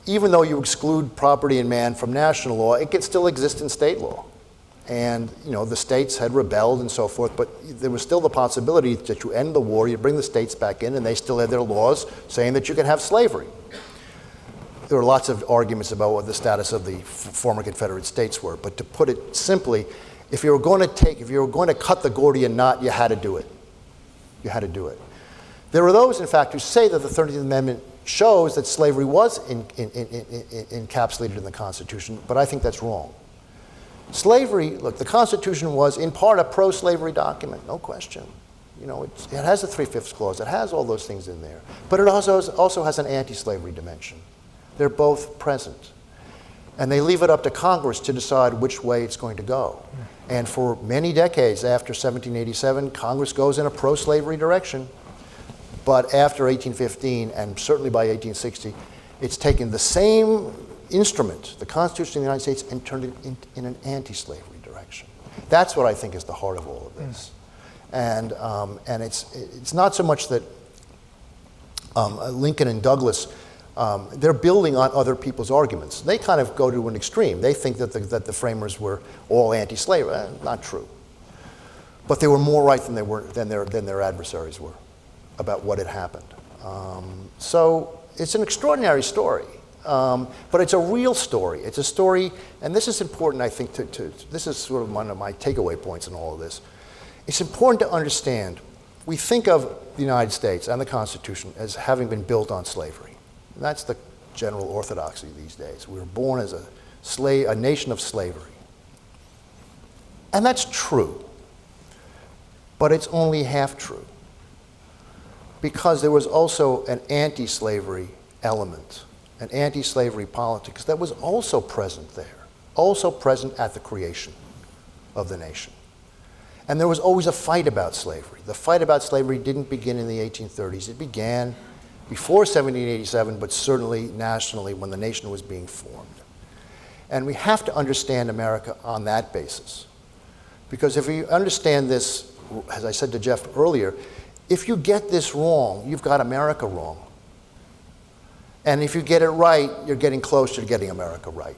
even though you exclude property in man from national law, it can still exist in state law. And the states had rebelled and so forth, but there was still the possibility that you end the war, you bring the states back in, and they still had their laws saying that you could have slavery. There were lots of arguments about what the status of the former Confederate states were, but to put it simply, if you were going to cut the Gordian knot, you had to do it. You had to do it. There are those, in fact, who say that the 13th Amendment shows that slavery was encapsulated in the Constitution, but I think that's wrong. Slavery, look, the Constitution was in part a pro-slavery document, no question. It has the 3/5 clause, it has all those things in there, but it also has an anti-slavery dimension. They're both present. And they leave it up to Congress to decide which way it's going to go. And for many decades after 1787, Congress goes in a pro-slavery direction. But after 1815, and certainly by 1860, it's taken the same instrument, the Constitution of the United States, and turned it in an anti-slavery direction. That's what I think is the heart of all of this. And it's not so much that Lincoln and Douglass, they're building on other people's arguments. They kind of go to an extreme. They think that the framers were all anti-slavery. Not true. But they were more right than their adversaries were about what had happened. So it's an extraordinary story, but it's a real story. It's a story, and this is important, I think, this is sort of one of my takeaway points in all of this. It's important to understand, we think of the United States and the Constitution as having been built on slavery. And that's the general orthodoxy these days. We were born as a nation of slavery. And that's true, but it's only half true, because there was also an anti-slavery element, an anti-slavery politics that was also present there, also present at the creation of the nation. And there was always a fight about slavery. The fight about slavery didn't begin in the 1830s. It began before 1787, but certainly nationally when the nation was being formed. And we have to understand America on that basis. Because if you understand this, as I said to Jeff earlier, if you get this wrong, you've got America wrong. And if you get it right, you're getting closer to getting America right.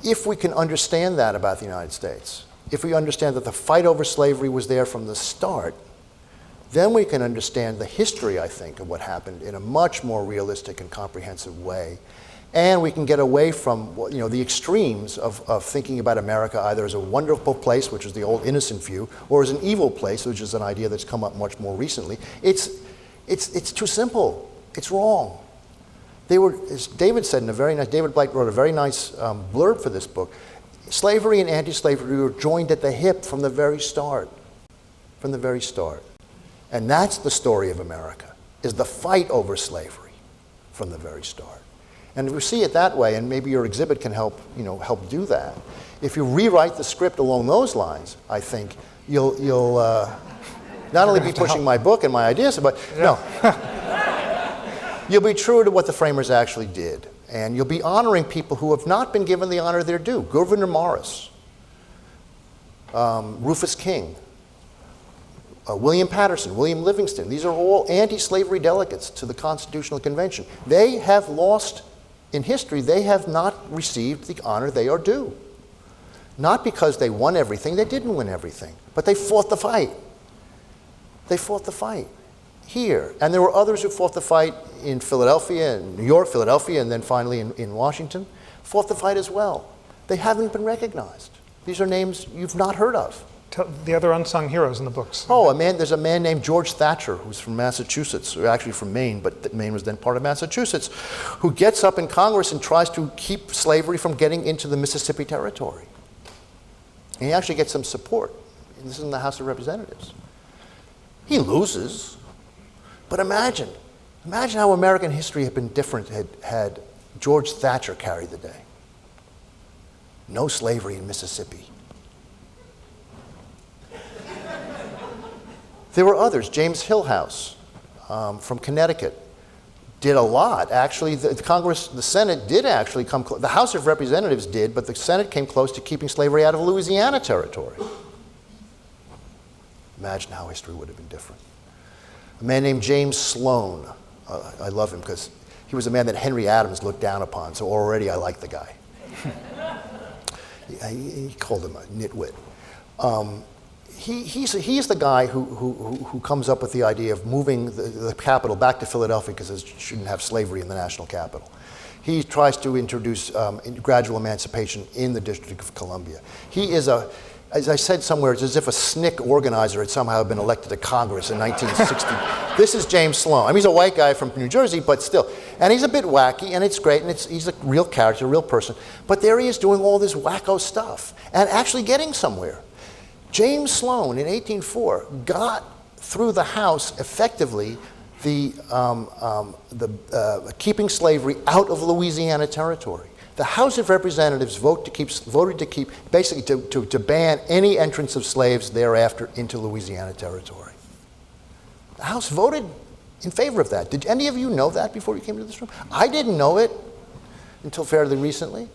If we can understand that about the United States, if we understand that the fight over slavery was there from the start, then we can understand the history, I think, of what happened in a much more realistic and comprehensive way. And we can get away from the extremes of thinking about America either as a wonderful place, which is the old innocent view, or as an evil place, which is an idea that's come up much more recently. It's too simple. It's wrong. They were, as David said David Blight wrote a very nice blurb for this book. Slavery and anti-slavery were joined at the hip from the very start. From the very start. And that's the story of America, is the fight over slavery from the very start. And if you see it that way, and maybe your exhibit can help do that, if you rewrite the script along those lines, I think you'll not only be pushing my book and my ideas, but you'll be true to what the framers actually did. And you'll be honoring people who have not been given the honor they're due. Gouverneur Morris, Rufus King, William Patterson, William Livingston. These are all anti-slavery delegates to the Constitutional Convention. They have lost, in history, they have not received the honor they are due. Not because they won everything, they didn't win everything, but they fought the fight. They fought the fight here. And there were others who fought the fight in Philadelphia, in New York, Philadelphia, and then finally in Washington, fought the fight as well. They haven't been recognized. These are names you've not heard of. The other unsung heroes in the books. Oh, there's a man named George Thatcher, who's from Massachusetts, or actually from Maine, but Maine was then part of Massachusetts, who gets up in Congress and tries to keep slavery from getting into the Mississippi Territory. And he actually gets some support. And this is in the House of Representatives. He loses, but imagine how American history had been different had George Thatcher carried the day. no slavery in Mississippi. There were others. James Hillhouse from Connecticut did a lot. Actually, the Senate did actually come close. The House of Representatives did, but the Senate came close to keeping slavery out of Louisiana territory. Imagine how history would have been different. A man named James Sloan. I love him because he was a man that Henry Adams looked down upon, so already I like the guy. He called him a nitwit. He's the guy who comes up with the idea of moving the capital back to Philadelphia because it shouldn't have slavery in the national capital. He tries to introduce gradual emancipation in the District of Columbia. He is as I said somewhere, it's as if a SNCC organizer had somehow been elected to Congress in 1960. This is James Sloan. I mean, he's a white guy from New Jersey, but still. And he's a bit wacky, and it's great, and he's a real character, a real person. But there he is doing all this wacko stuff and actually getting somewhere. James Sloan in 1804 got through the House effectively keeping slavery out of Louisiana territory. The House of Representatives voted to keep basically to ban any entrance of slaves thereafter into Louisiana territory. The House voted in favor of that. Did any of you know that before you came to this room? I didn't know it until fairly recently.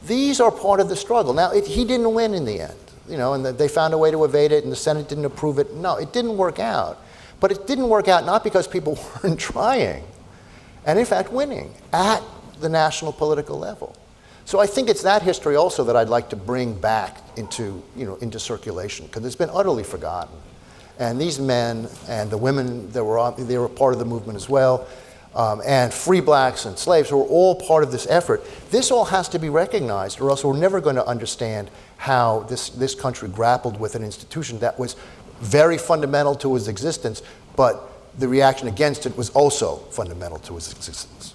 These are part of the struggle. Now, he didn't win in the end, and they found a way to evade it, and the Senate didn't approve it. No, it didn't work out. But it didn't work out not because people weren't trying, and in fact winning at the national political level. So I think it's that history also that I'd like to bring back into circulation, because it's been utterly forgotten. And these men and the women that they were part of the movement as well, and free blacks and slaves who were all part of this effort. This all has to be recognized, or else we're never going to understand how this country grappled with an institution that was very fundamental to its existence, but the reaction against it was also fundamental to its existence.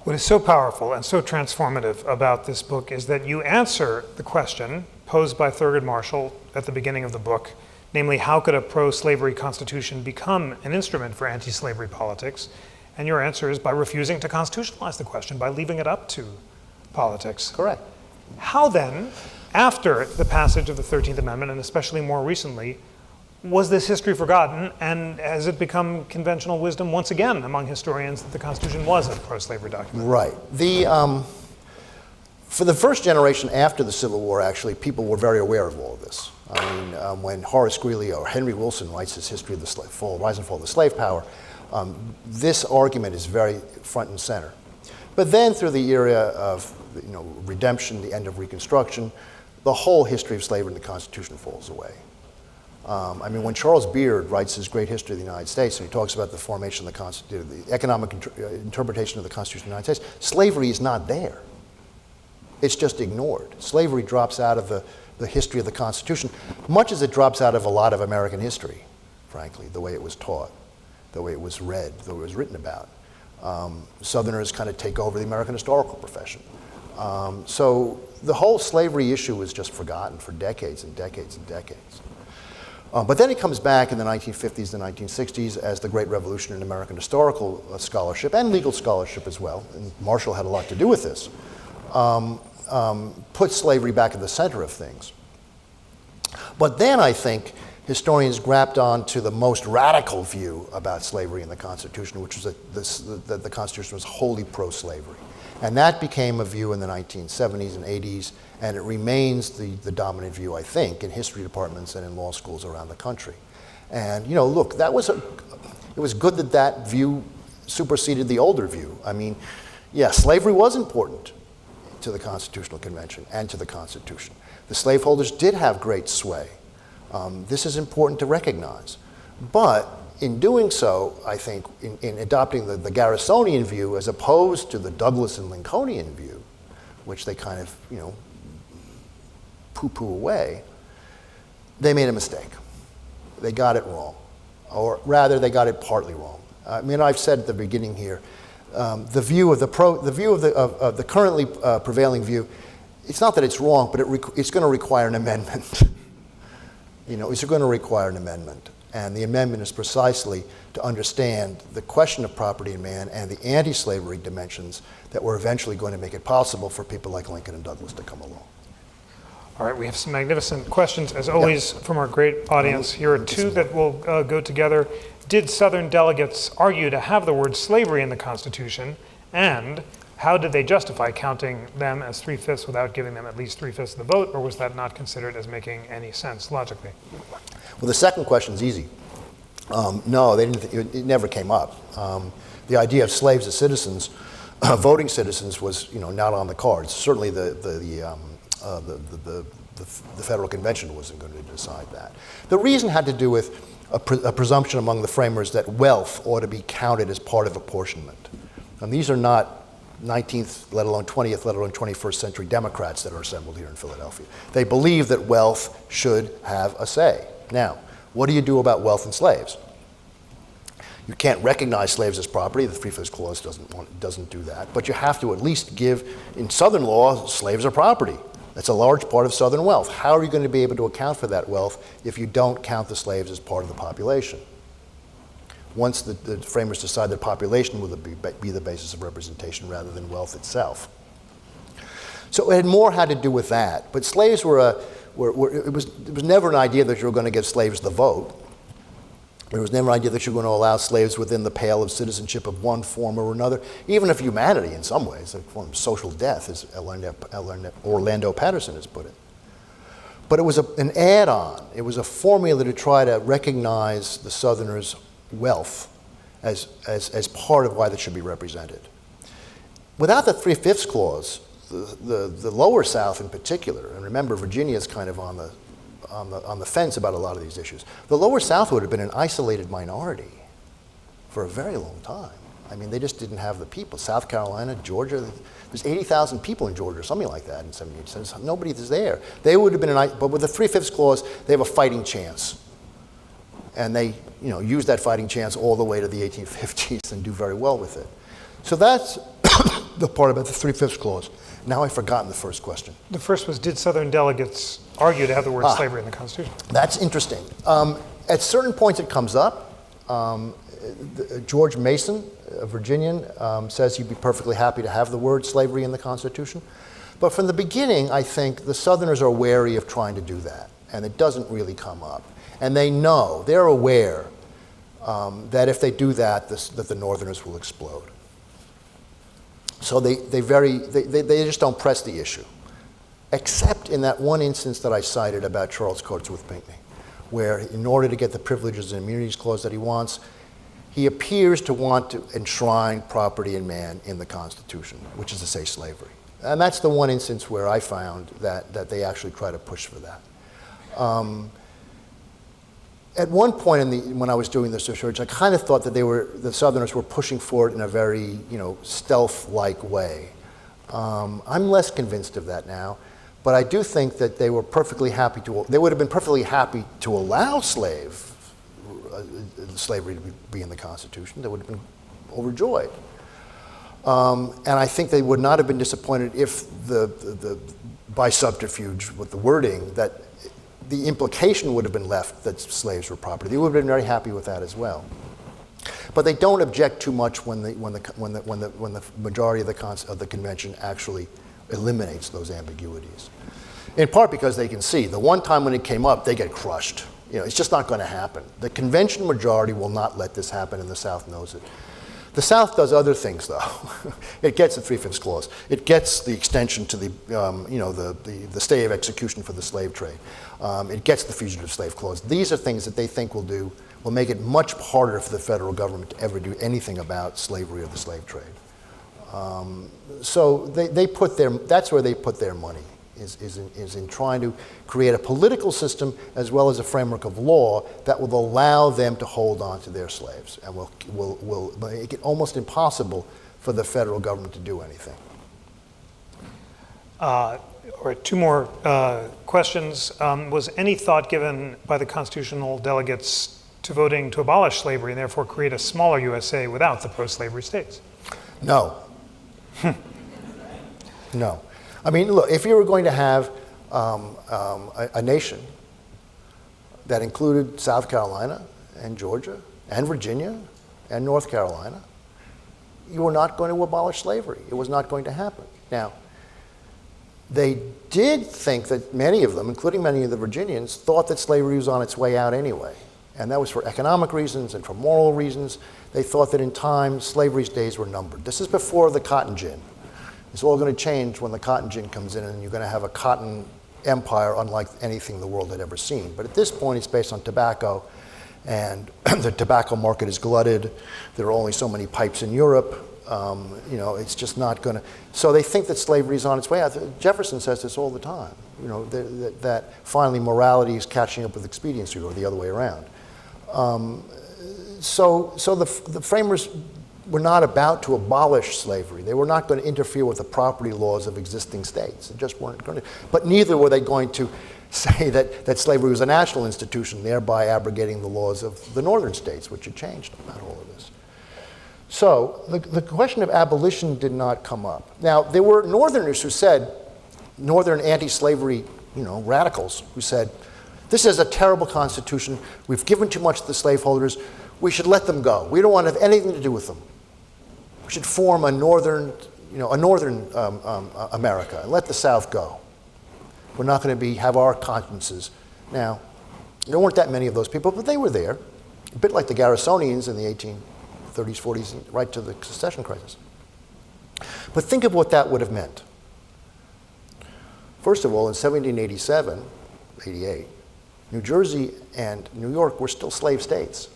What is so powerful and so transformative about this book is that you answer the question posed by Thurgood Marshall at the beginning of the book, namely, how could a pro-slavery constitution become an instrument for anti-slavery politics? And your answer is by refusing to constitutionalize the question, by leaving it up to politics. Correct. How then, after the passage of the 13th Amendment, and especially more recently, was this history forgotten, and has it become conventional wisdom once again among historians that the Constitution was a pro-slavery document? Right. For the first generation after the Civil War, actually, people were very aware of all of this. I mean, when Horace Greeley or Henry Wilson writes his history of the rise and fall of the slave power, this argument is very front and center. But then through the era of redemption, the end of Reconstruction, the whole history of slavery in the Constitution falls away. I mean, when Charles Beard writes his great history of the United States, and he talks about the formation of the economic interpretation of the Constitution of the United States, slavery is not there. It's just ignored. Slavery drops out of the history of the Constitution, much as it drops out of a lot of American history, frankly, the way it was taught, the way it was read, the way it was written about. Southerners kind of take over the American historical profession. So the whole slavery issue was just forgotten for decades and decades and decades. But then it comes back in the 1950s and 1960s as the great revolution in American historical scholarship and legal scholarship as well, and Marshall had a lot to do with this, put slavery back at the center of things. But then I think historians grabbed on to the most radical view about slavery in the Constitution, which was that the Constitution was wholly pro-slavery. And that became a view in the 1970s and 80s, and it remains the dominant view, I think, in history departments and in law schools around the country. And, look, it was good that view superseded the older view. I mean, yeah, slavery was important to the Constitutional Convention and to the Constitution. The slaveholders did have great sway. This is important to recognize. But in doing so, I think, in adopting the Garrisonian view as opposed to the Douglass and Lincolnian view, which they kind of, poo-poo away, they made a mistake. They got it wrong. Or rather, they got it partly wrong. I mean, I've said at the beginning here, the view of the currently prevailing view, it's not that it's wrong, but it's going to require an amendment. It's going to require an amendment. And the amendment is precisely to understand the question of property in man and the anti-slavery dimensions that were eventually going to make it possible for people like Lincoln and Douglass to come along. All right, we have some magnificent questions, as always, from our great audience. Here are two that will go together. Did Southern delegates argue to have the word slavery in the Constitution? And how did they justify counting them as 3/5 without giving them at least 3/5 of the vote, or was that not considered as making any sense logically? Well, the second question is easy. No, they didn't. It never came up. The idea of slaves as citizens, voting citizens, was not on the cards. Certainly, the Federal Convention wasn't going to decide that. The reason had to do with a presumption among the framers that wealth ought to be counted as part of apportionment. And these are not 19th, let alone 20th, let alone 21st century Democrats that are assembled here in Philadelphia. They believe that wealth should have a say. Now, what do you do about wealth and slaves? You can't recognize slaves as property. The 3/5 clause doesn't do that. But you have to at least give, in Southern law, slaves are property. That's a large part of Southern wealth. How are you going to be able to account for that wealth if you don't count the slaves as part of the population? Once the framers decide that population will be the basis of representation rather than wealth itself. So it more had to do with that. But slaves it was never an idea that you were going to give slaves the vote. There was never an idea that you were going to allow slaves within the pale of citizenship of one form or another, even of humanity in some ways, a form of social death, as Orlando Patterson has put it. But it was an add-on. It was a formula to try to recognize the Southerners' wealth as part of why they should be represented. Without the 3/5 clause, the lower South in particular, and remember Virginia's kind of on the fence about a lot of these issues, the lower South would have been an isolated minority for a very long time. I mean, they just didn't have the people. South Carolina, Georgia, there's 80,000 people in Georgia, something like that in 78. Nobody is there. They would have been but with the 3/5 clause, they have a fighting chance. And they use that fighting chance all the way to the 1850s and do very well with it. So that's the part about the 3/5 clause. Now I've forgotten the first question. The first was, did Southern delegates argue to have the word slavery in the Constitution? That's interesting. At certain points it comes up. George Mason, a Virginian, says he'd be perfectly happy to have the word slavery in the Constitution. But from the beginning, I think the Southerners are wary of trying to do that, and it doesn't really come up. And they're aware that if they do that, that the Northerners will explode. So they just don't press the issue, except in that one instance that I cited about Charles Cotesworth Pinckney, where in order to get the privileges and immunities clause that he wants, he appears to want to enshrine property and man in the Constitution, which is to say slavery. And that's the one instance where I found that they actually try to push for that. At one point when I was doing this research, I kind of thought that the Southerners were pushing for it in a very, stealth-like way. I'm less convinced of that now, but I do think that they would have been perfectly happy to allow slavery to be in the Constitution. They would have been overjoyed. And I think they would not have been disappointed if by subterfuge with the wording, that the implication would have been left that slaves were property. They would have been very happy with that as well. But they don't object too much when the majority of the convention actually eliminates those ambiguities. In part because they can see the one time when it came up, they get crushed. It's just not going to happen. The convention majority will not let this happen, and the South knows it. The South does other things, though. It gets the 3/5 clause. It gets the extension to the stay of execution for the slave trade. It gets the fugitive slave clause. These are things that they think will make it much harder for the federal government to ever do anything about slavery or the slave trade. So that's where they put their money, is in trying to create a political system as well as a framework of law that will allow them to hold on to their slaves and will make it almost impossible for the federal government to do anything. All right, two more questions. Was any thought given by the constitutional delegates to voting to abolish slavery and therefore create a smaller USA without the pro-slavery states? No. No. I mean, look, if you were going to have a nation that included South Carolina and Georgia and Virginia and North Carolina, you were not going to abolish slavery. It was not going to happen. Now, They did think that many of them, including many of the Virginians, thought that slavery was on its way out anyway. And that was for economic reasons and for moral reasons. They thought that in time, slavery's days were numbered. This is before the cotton gin. It's all going to change when the cotton gin comes in, and you're going to have a cotton empire unlike anything the world had ever seen. But at this point, it's based on tobacco, and the tobacco market is glutted. There are only so many pipes in Europe. It's just not going to. So they think that slavery is on its way out. Jefferson says this all the time. That finally morality is catching up with expediency, or the other way around. So the framers were not about to abolish slavery. They were not going to interfere with the property laws of existing states. They just weren't going to. But neither were they going to say that slavery was a national institution, thereby abrogating the laws of the northern states, which had changed about all of this. So the question of abolition did not come up. Now, there were Northerners who said, Northern anti-slavery, radicals, who said, this is a terrible constitution. We've given too much to the slaveholders. We should let them go. We don't want to have anything to do with them. We should form a northern America and let the South go. We're not going to have our consciences. Now, there weren't that many of those people, but they were there, a bit like the Garrisonians in the 1830s, 40s, right to the secession crisis. But think of what that would have meant. First of all, in 1787, 88, New Jersey and New York were still slave states.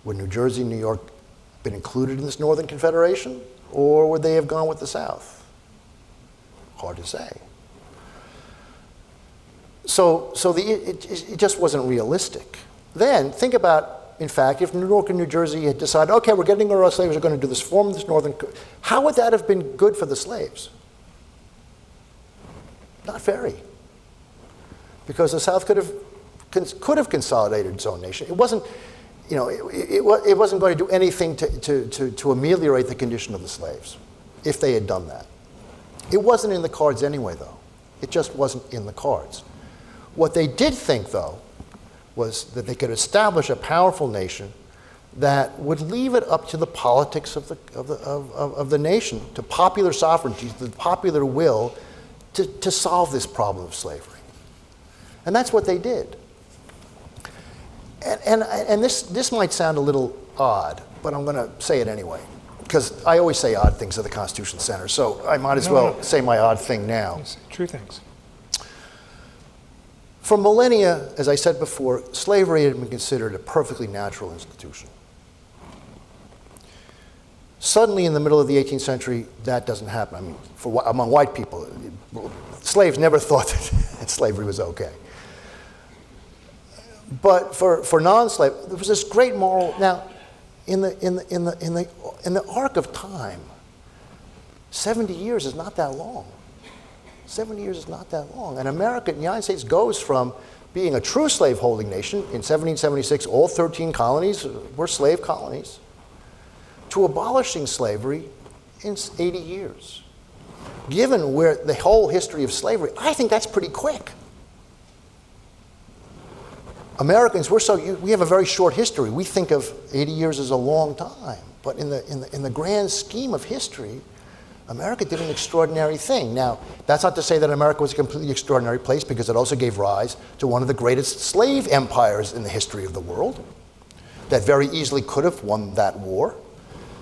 Would New Jersey and New York been included in this Northern Confederation, or would they have gone with the South? Hard to say. So it just wasn't realistic. Then think about, in fact, if New York and New Jersey had decided, okay, we're getting rid of our slaves, we're going to do this, form this Northern, how would that have been good for the slaves? Not very. Because the South could have consolidated its own nation. It wasn't, it wasn't going to do anything to ameliorate the condition of the slaves if they had done that. It wasn't in the cards anyway, though. It just wasn't in the cards. What they did think, though, was that they could establish a powerful nation that would leave it up to the politics of the nation, to popular sovereignty, to the popular will, to solve this problem of slavery. And that's what they did. And this might sound a little odd, but I'm going to say it anyway, because I always say odd things at the Constitution Center, so I might as well say my odd thing now. Yes, true things. For millennia, as I said before, slavery had been considered a perfectly natural institution. Suddenly, in the middle of the 18th century, that doesn't happen. I mean, among white people, slaves never thought that slavery was okay. But for non-slave, there was this great moral. Now, in the arc of time, 70 years is not that long. 70 years is not that long. And America, the United States, goes from being a true slaveholding nation in 1776, all 13 colonies were slave colonies, to abolishing slavery in 80 years. Given where the whole history of slavery, I think that's pretty quick. Americans, we have a very short history. We think of 80 years as a long time, but in the grand scheme of history, America did an extraordinary thing. Now, that's not to say that America was a completely extraordinary place, because it also gave rise to one of the greatest slave empires in the history of the world that very easily could have won that war.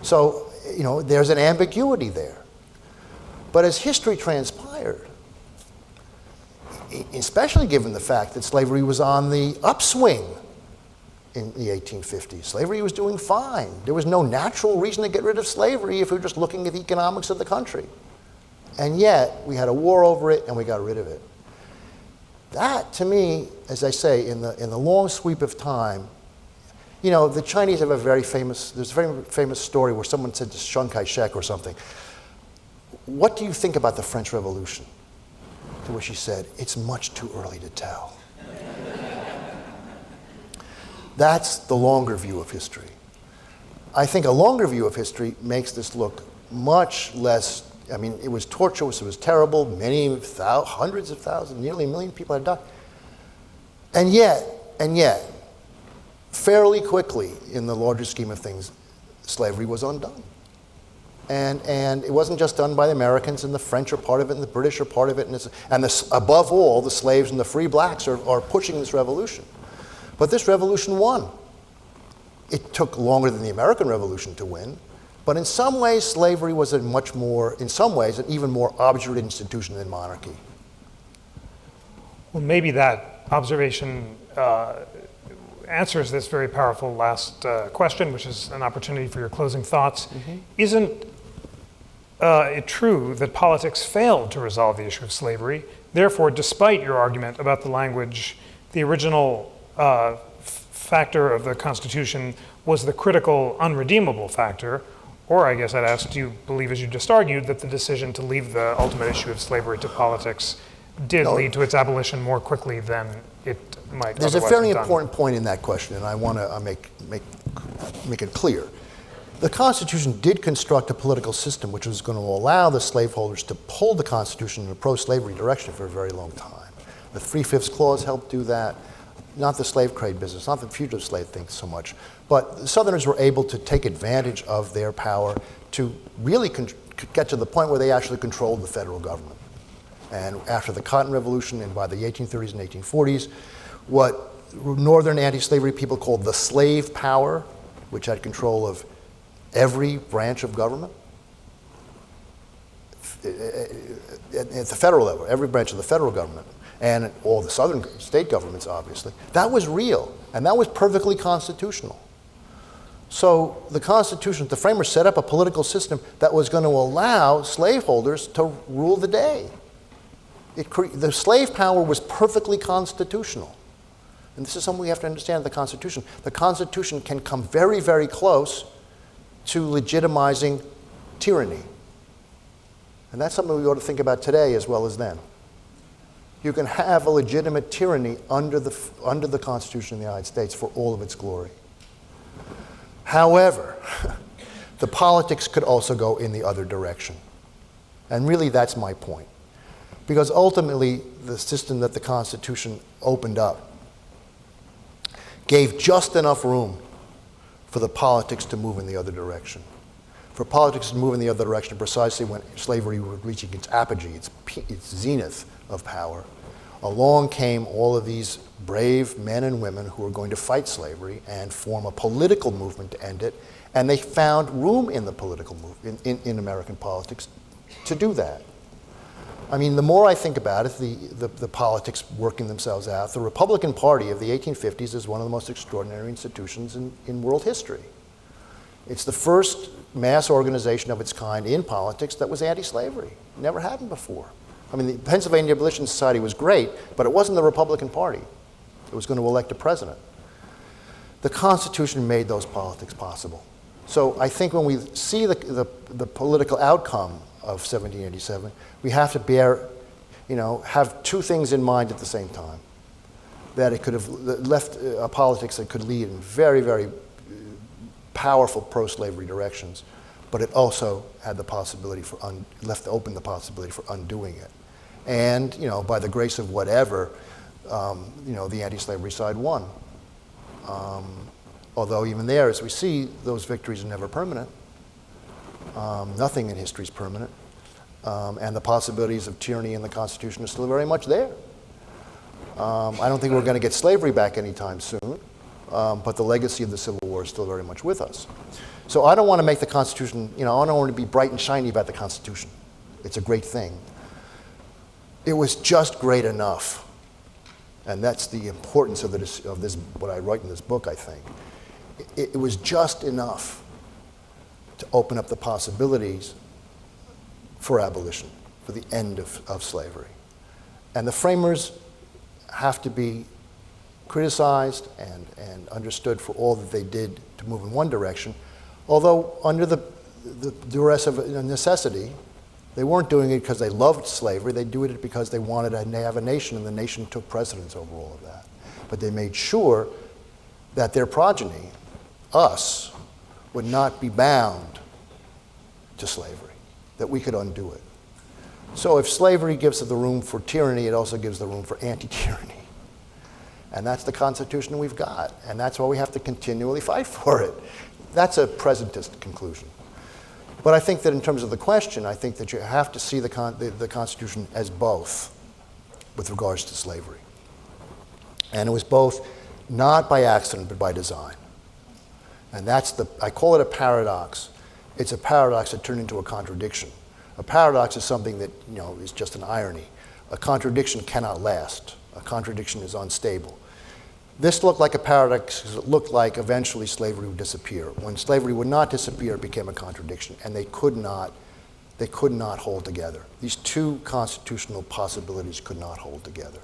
So, there's an ambiguity there. But as history transpired, especially given the fact that slavery was on the upswing in the 1850s. Slavery was doing fine. There was no natural reason to get rid of slavery if we were just looking at the economics of the country. And yet, we had a war over it and we got rid of it. That, to me, as I say, in the long sweep of time, the Chinese have there's a very famous story where someone said to Chiang Kai-shek or something, "What do you think about the French Revolution?" To which he said, "It's much too early to tell." That's the longer view of history. I think a longer view of history makes this look much less, it was tortuous, it was terrible, hundreds of thousands, nearly 1 million people had died. And yet, fairly quickly, in the larger scheme of things, slavery was undone. And it wasn't just done by the Americans, and the French are part of it, and the British are part of it, and above all, the slaves and the free blacks are pushing this revolution. But this revolution won. It took longer than the American Revolution to win, but in some ways, slavery was in some ways, an even more obdurate institution than monarchy. Well, maybe that observation answers this very powerful last question, which is an opportunity for your closing thoughts. Mm-hmm. Isn't it true that politics failed to resolve the issue of slavery? Therefore, despite your argument about the language, the original factor of the Constitution was the critical, unredeemable factor. Or I guess I'd ask, do you believe, as you just argued, that the decision to leave the ultimate issue of slavery to politics did lead to its abolition more quickly than it might There's a otherwise very have done? important point in that question, and I want to make it clear. The Constitution did construct a political system which was going to allow the slaveholders to pull the Constitution in a pro-slavery direction for a very long time. The 3/5 Clause helped do that. Not the slave trade business, not the fugitive slave thing so much, but the Southerners were able to take advantage of their power to really get to the point where they actually controlled the federal government. And after the Cotton Revolution and by the 1830s and 1840s, what northern anti-slavery people called the slave power, which had control of every branch of government, at the federal level, every branch of the federal government, and all the southern state governments, obviously, that was real, and that was perfectly constitutional. So the Constitution, the framers set up a political system that was going to allow slaveholders to rule the day. The slave power was perfectly constitutional. And this is something we have to understand, the Constitution. The Constitution can come very, very close to legitimizing tyranny. And that's something we ought to think about today as well as then. You can have a legitimate tyranny under the Constitution of the United States for all of its glory. However, the politics could also go in the other direction. And really that's my point. Because ultimately, the system that the Constitution opened up gave just enough room for the politics to move in the other direction. For politics to move in the other direction precisely when slavery was reaching its apogee, its zenith of power. Along came all of these brave men and women who were going to fight slavery and form a political movement to end it, and they found room in the political movement, in American politics, to do that. I mean, the more I think about it, the politics working themselves out, the Republican Party of the 1850s is one of the most extraordinary institutions in world history. It's the first mass organization of its kind in politics that was anti-slavery. Never happened before. I mean, the Pennsylvania Abolition Society was great, but it wasn't the Republican Party. It was going to elect a president. The Constitution made those politics possible. So I think when we see the political outcome of 1787, we have to have two things in mind at the same time. That it could have left a politics that could lead in very, very powerful pro-slavery directions, but it also had the possibility left open the possibility for undoing it. And, by the grace of whatever, the anti-slavery side won. Although even there, as we see, those victories are never permanent. Nothing in history is permanent. And the possibilities of tyranny in the Constitution are still very much there. I don't think we're going to get slavery back anytime soon, but the legacy of the Civil War is still very much with us. So I don't want to make the Constitution, I don't want to be bright and shiny about the Constitution. It's a great thing. It was just great enough. And that's the importance of this, what I write in this book, I think. It was just enough to open up the possibilities for abolition, for the end of slavery. And the framers have to be criticized and understood for all that they did to move in one direction, although under the duress of necessity. They weren't doing it because they loved slavery. They did it because they wanted to have a nation, and the nation took precedence over all of that. But they made sure that their progeny, us, would not be bound to slavery, that we could undo it. So if slavery gives us the room for tyranny, it also gives the room for anti-tyranny. And that's the Constitution we've got, and that's why we have to continually fight for it. That's a presentist conclusion. But I think that in terms of the question, I think that you have to see the Constitution as both with regards to slavery. And it was both not by accident, but by design. And I call it a paradox. It's a paradox that turned into a contradiction. A paradox is something that, is just an irony. A contradiction cannot last. A contradiction is unstable. This looked like a paradox because it looked like eventually slavery would disappear. When slavery would not disappear, it became a contradiction, and they could not hold together. These two constitutional possibilities could not hold together.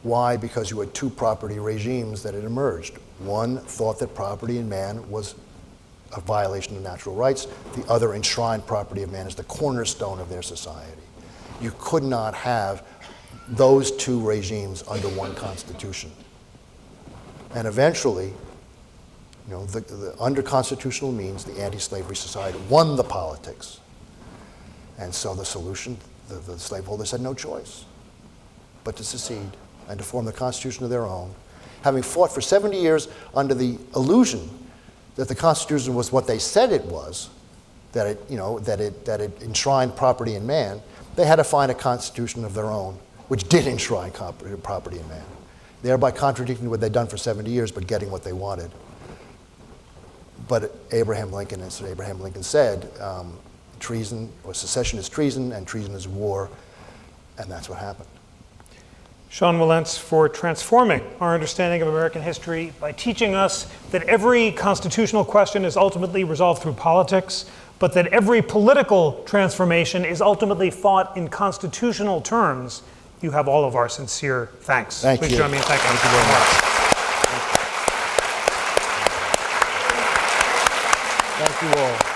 Why? Because you had two property regimes that had emerged. One thought that property in man was a violation of natural rights. The other enshrined property of man as the cornerstone of their society. You could not have those two regimes under one constitution. And eventually, under constitutional means, the anti-slavery society won the politics. And so the solution, the slaveholders had no choice but to secede and to form the constitution of their own, having fought for 70 years under the illusion that the Constitution was what they said it was, that it enshrined property in man. They had to find a constitution of their own, which did enshrine property in man, thereby contradicting what they'd done for 70 years, but getting what they wanted. But Abraham Lincoln, as Abraham Lincoln said, treason or secession is treason, and treason is war, and that's what happened. Sean Wilentz, for transforming our understanding of American history by teaching us that every constitutional question is ultimately resolved through politics, but that every political transformation is ultimately fought in constitutional terms. You have all of our sincere thanks. Thank you. Please join me in thanking you. Thank you very much. Thank you all.